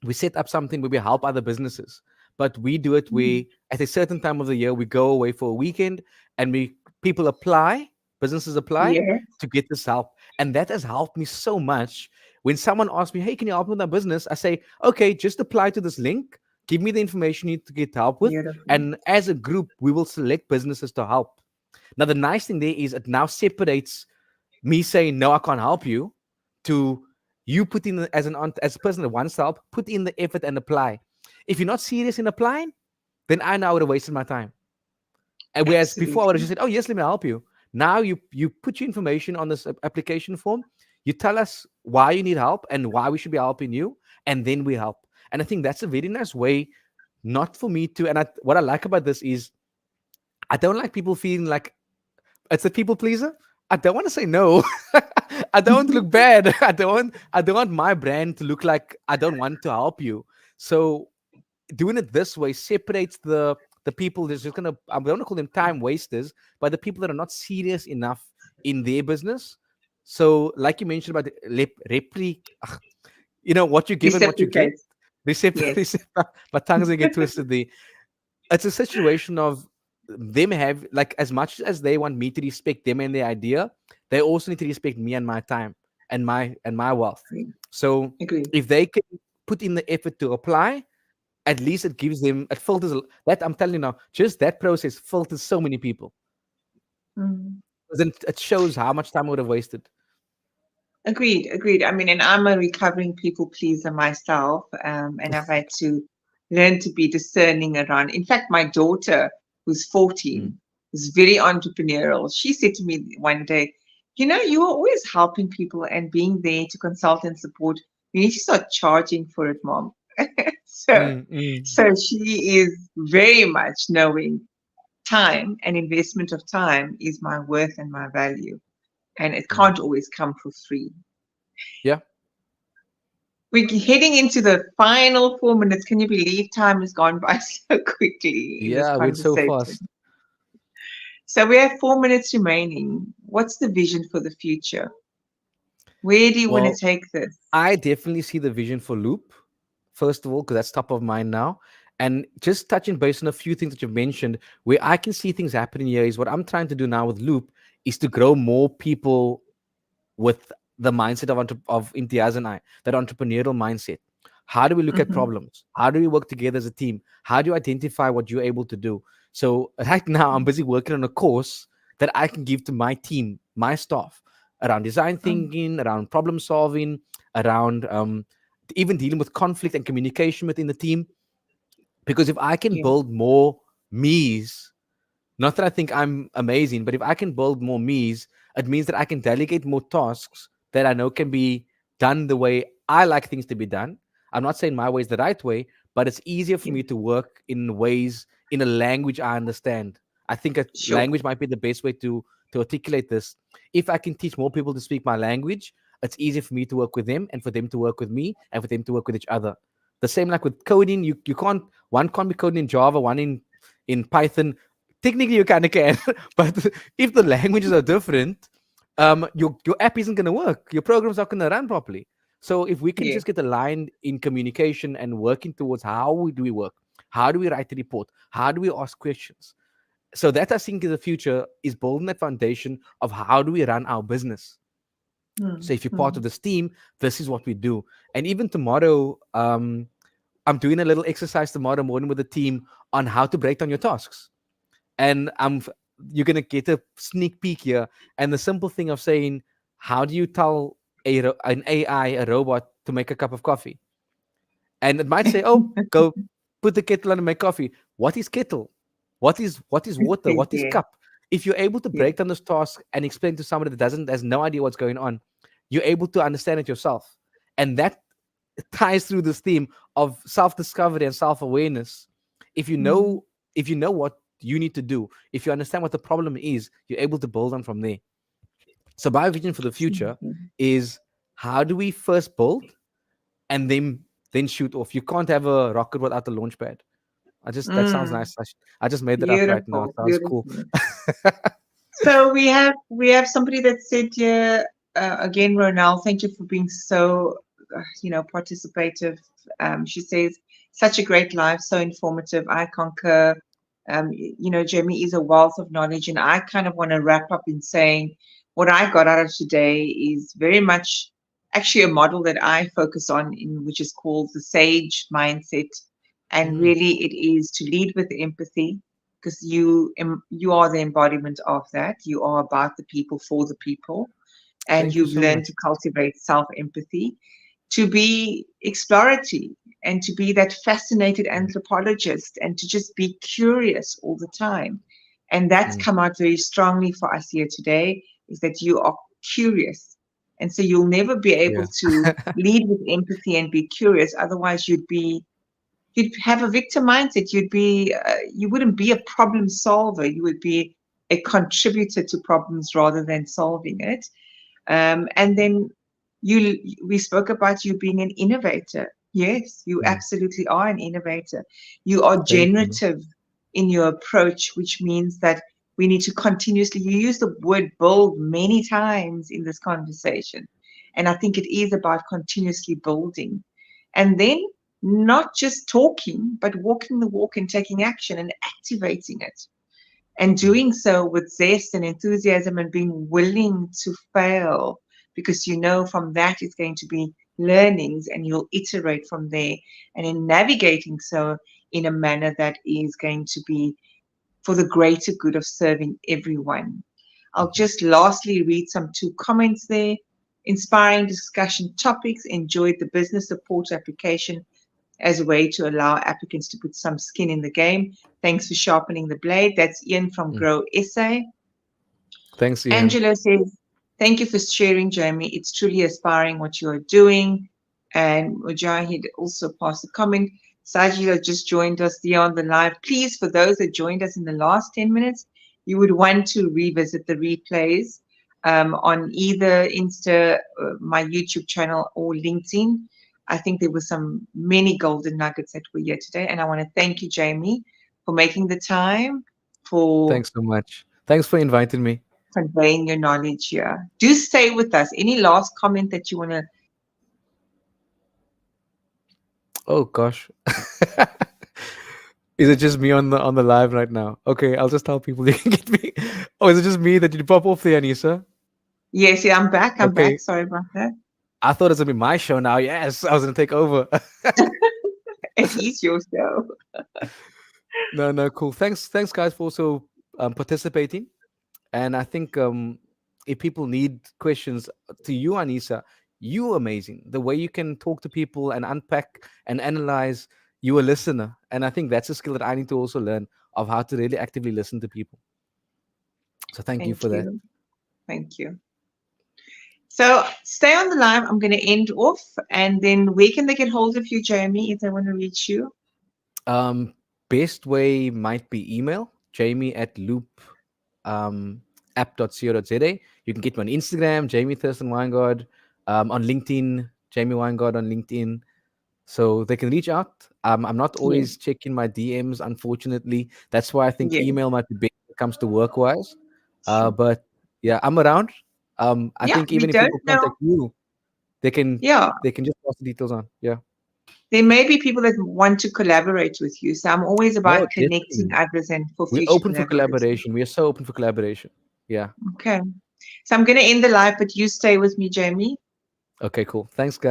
we set up something where we help other businesses, but we do it Mm. where at a certain time of the year we go away for a weekend, and we people apply, businesses apply Yes. to get this help. And that has helped me so much. When someone asks me, "Hey, can you help me with my business?" I say, "Okay, just apply to this link, give me the information you need to get help with, Beautiful. and as a group we will select businesses to help." Now the nice thing there is it now separates me saying no, I can't help you, to you put in as as a person that wants to help, put in the effort and apply. If you're not serious in applying, then I know I would have wasted my time. And whereas before I would have Absolutely. just said, "Oh yes, let me help you." Now you put your information on this application form, you tell us why you need help and why we should be helping you, and then we help. And I think that's a very nice way, not for me to. And what I like about this is I don't like people feeling like it's a people pleaser. I don't want to say no. I don't want to look bad. I don't want my brand to look like I don't want to help you. So doing it this way separates the people that's just gonna, I don't want to call them time wasters, but the people that are not serious enough in their business. So like you mentioned about the what you give and what you get. Reciprocate. Recipro- Yes. my tongue's gonna get twisted there. It's a situation of them have, like, as much as they want me to respect them and their idea, they also need to respect me and my time and my wealth. Agree. So Agree. if they can put in the effort to apply, at least it gives them, it filters that. I'm telling you now, just that process filters so many people. Mm. 'Cause then it shows how much time I would have wasted. Agreed, agreed. I mean, and I'm a recovering people pleaser myself, and I've had to learn to be discerning around. In fact, my daughter, who's Mm, 14, is very entrepreneurial. She said to me one day, you are always helping people and being there to consult and support. You need to start charging for it, Mom. So, mm, mm, so she is very much knowing time and investment of time is my worth and my value, and it mm. can't always come for free. Yeah, We're heading into the final 4 minutes. Can you believe time has gone by so quickly in this yeah, I went so conversation? fast. So we have 4 minutes remaining. What's the vision for the future? Where do you want to Well, take this? I definitely see the vision for Loop, first of all, because that's top of mind now. And just touching base on a few things that you've mentioned, where I can see things happening here is what I'm trying to do now with Loop is to grow more people with the mindset of Imtiaz and I, that entrepreneurial mindset. How do we look at Hmm. problems? How do we work together as a team? How do you identify what you're able to do? So right now, I'm busy working on a course that I can give to my team, my staff, around design thinking, around problem solving, around even dealing with conflict and communication within the team. Because if I can Yeah, build more me's, not that I think I'm amazing, but if I can build more me's, it means that I can delegate more tasks that I know can be done the way I like things to be done. I'm not saying my way is the right way, but it's easier for yeah, me to work in ways in a language I understand. I think a sure, language might be the best way to articulate this. If I can teach more people to speak my language, it's easier for me to work with them and for them to work with me and for them to work with each other. The same like with coding, you can't, one can't be coding in Java, one in Python. Technically you kind of can, but if the languages are different, your app isn't going to work, your program's not going to run properly. So if we can yeah. just get aligned in communication and working towards how do we work, how do we write the report, how do we ask questions, so that I think in the future is building that foundation of how do we run our business. So if you're part of Mm. this team, this is what we do. And even tomorrow, I'm doing a little exercise tomorrow morning with the team on how to break down your tasks. And you're gonna get a sneak peek here. And the simple thing of saying, how do you tell an AI, a robot, to make a cup of coffee? And it might say, "Oh, go put the kettle on and make coffee." What is kettle? What is water? What is Yeah, cup? If you're able to yeah. break down this task and explain to somebody that doesn't has no idea what's going on, you're able to understand it yourself. And that ties through this theme of self-discovery and self-awareness. If you Mm. know, if you know what you need to do, if you understand what the problem is, you're able to build on from there. So my vision for the future Absolutely. is, how do we first build and then shoot off? You can't have a rocket without a launch pad. That sounds Mm. nice. I just made that up right now. It Beautiful, sounds cool. beautiful. So we have somebody that said here again, Ronald. Thank you for being so participative. She says such a great live, so informative. I concur. Jamie is a wealth of knowledge, and I kind of want to wrap up in saying what I got out of today is very much actually a model that I focus on, in which is called the SAGE mindset, and Mm, really it is to lead with empathy, because you are the embodiment of that. You are about the people for the people, and thank you you've so learned much. to cultivate self empathy, to be exploratory, and to be that fascinated Mm, anthropologist, and to just be curious all the time. And that's mm. come out very strongly for us here today, is that you are curious. And so you'll never be able Yeah. to lead with empathy and be curious. Otherwise, you'd have a victim mindset. You wouldn't be a problem solver. You would be a contributor to problems rather than solving it. And then we spoke about you being an innovator. Yes, you Mm. absolutely are an innovator. You are Thank you. generative in your approach, which means that we need to continuously, you use the word build many times in this conversation. And I think it is about continuously building. And then not just talking, but walking the walk and taking action and activating it and Mm. doing so with zest and enthusiasm and being willing to fail because you know from that is going to be learnings and you'll iterate from there and in navigating so in a manner that is going to be for the greater good of serving everyone. I'll Mhm. just lastly read some two comments there. Inspiring discussion topics, enjoyed the business support application as a way to allow applicants to put some skin in the game. Thanks for sharpening the blade. That's Ian from Mm. Grow Essay. Thanks, Ian. Angela says, thank you for sharing, Jamie. It's truly aspiring what you are doing. And Mujahid also passed a comment. Sajid just joined us there on the live. Please, for those that joined us in the last 10 minutes, you would want to revisit the replays on either Insta, my YouTube channel, or LinkedIn. I think there were some many golden nuggets that were here today. And I want to thank you, Jamie, for making the time, for Thanks so much. Thanks for inviting me. conveying your knowledge here. Do stay with us. Any last comment that you want to? Oh gosh. Is it just me on the live right now? Okay, I'll just tell people you can get me. Oh, is it just me that you pop off there, Anissa? Yes, yeah, I'm back. I'm back. Okay. Sorry about that. I thought it was gonna be my show now. Yes, I was gonna take over. It is your show. No, no, cool. Thanks, guys, for also participating. And I think if people need questions to you, Anissa, you amazing. The way you can talk to people and unpack and analyze, you a listener. And I think that's a skill that I need to also learn of how to really actively listen to people. So thank you Thank for that. you. Thank you. So stay on the line. I'm going to end off, and then where can they get hold of you, Jamie, if they want to reach you? Um, Best way might be email, Jamie at loop app.co.za. You can get me on Instagram, Jamie Thurston Wyngaard, on LinkedIn, Jamie Wyngaard on LinkedIn. So they can reach out. I'm not Yeah. always checking my DMs, unfortunately. That's why I think Yeah. email might be better when it comes to work wise. Sure. But yeah, I'm around. I Yeah. think We even if don't people know. contact you, they can Yeah. they can just pass the details on. Yeah. There may be people that want to collaborate with you. So I'm always about No, connecting definitely. others and for We're future open for collaboration. collaboration. We are so open for collaboration. Yeah. Okay. So I'm going to end the live, but you stay with me, Jamie. Okay, cool. Thanks, guys.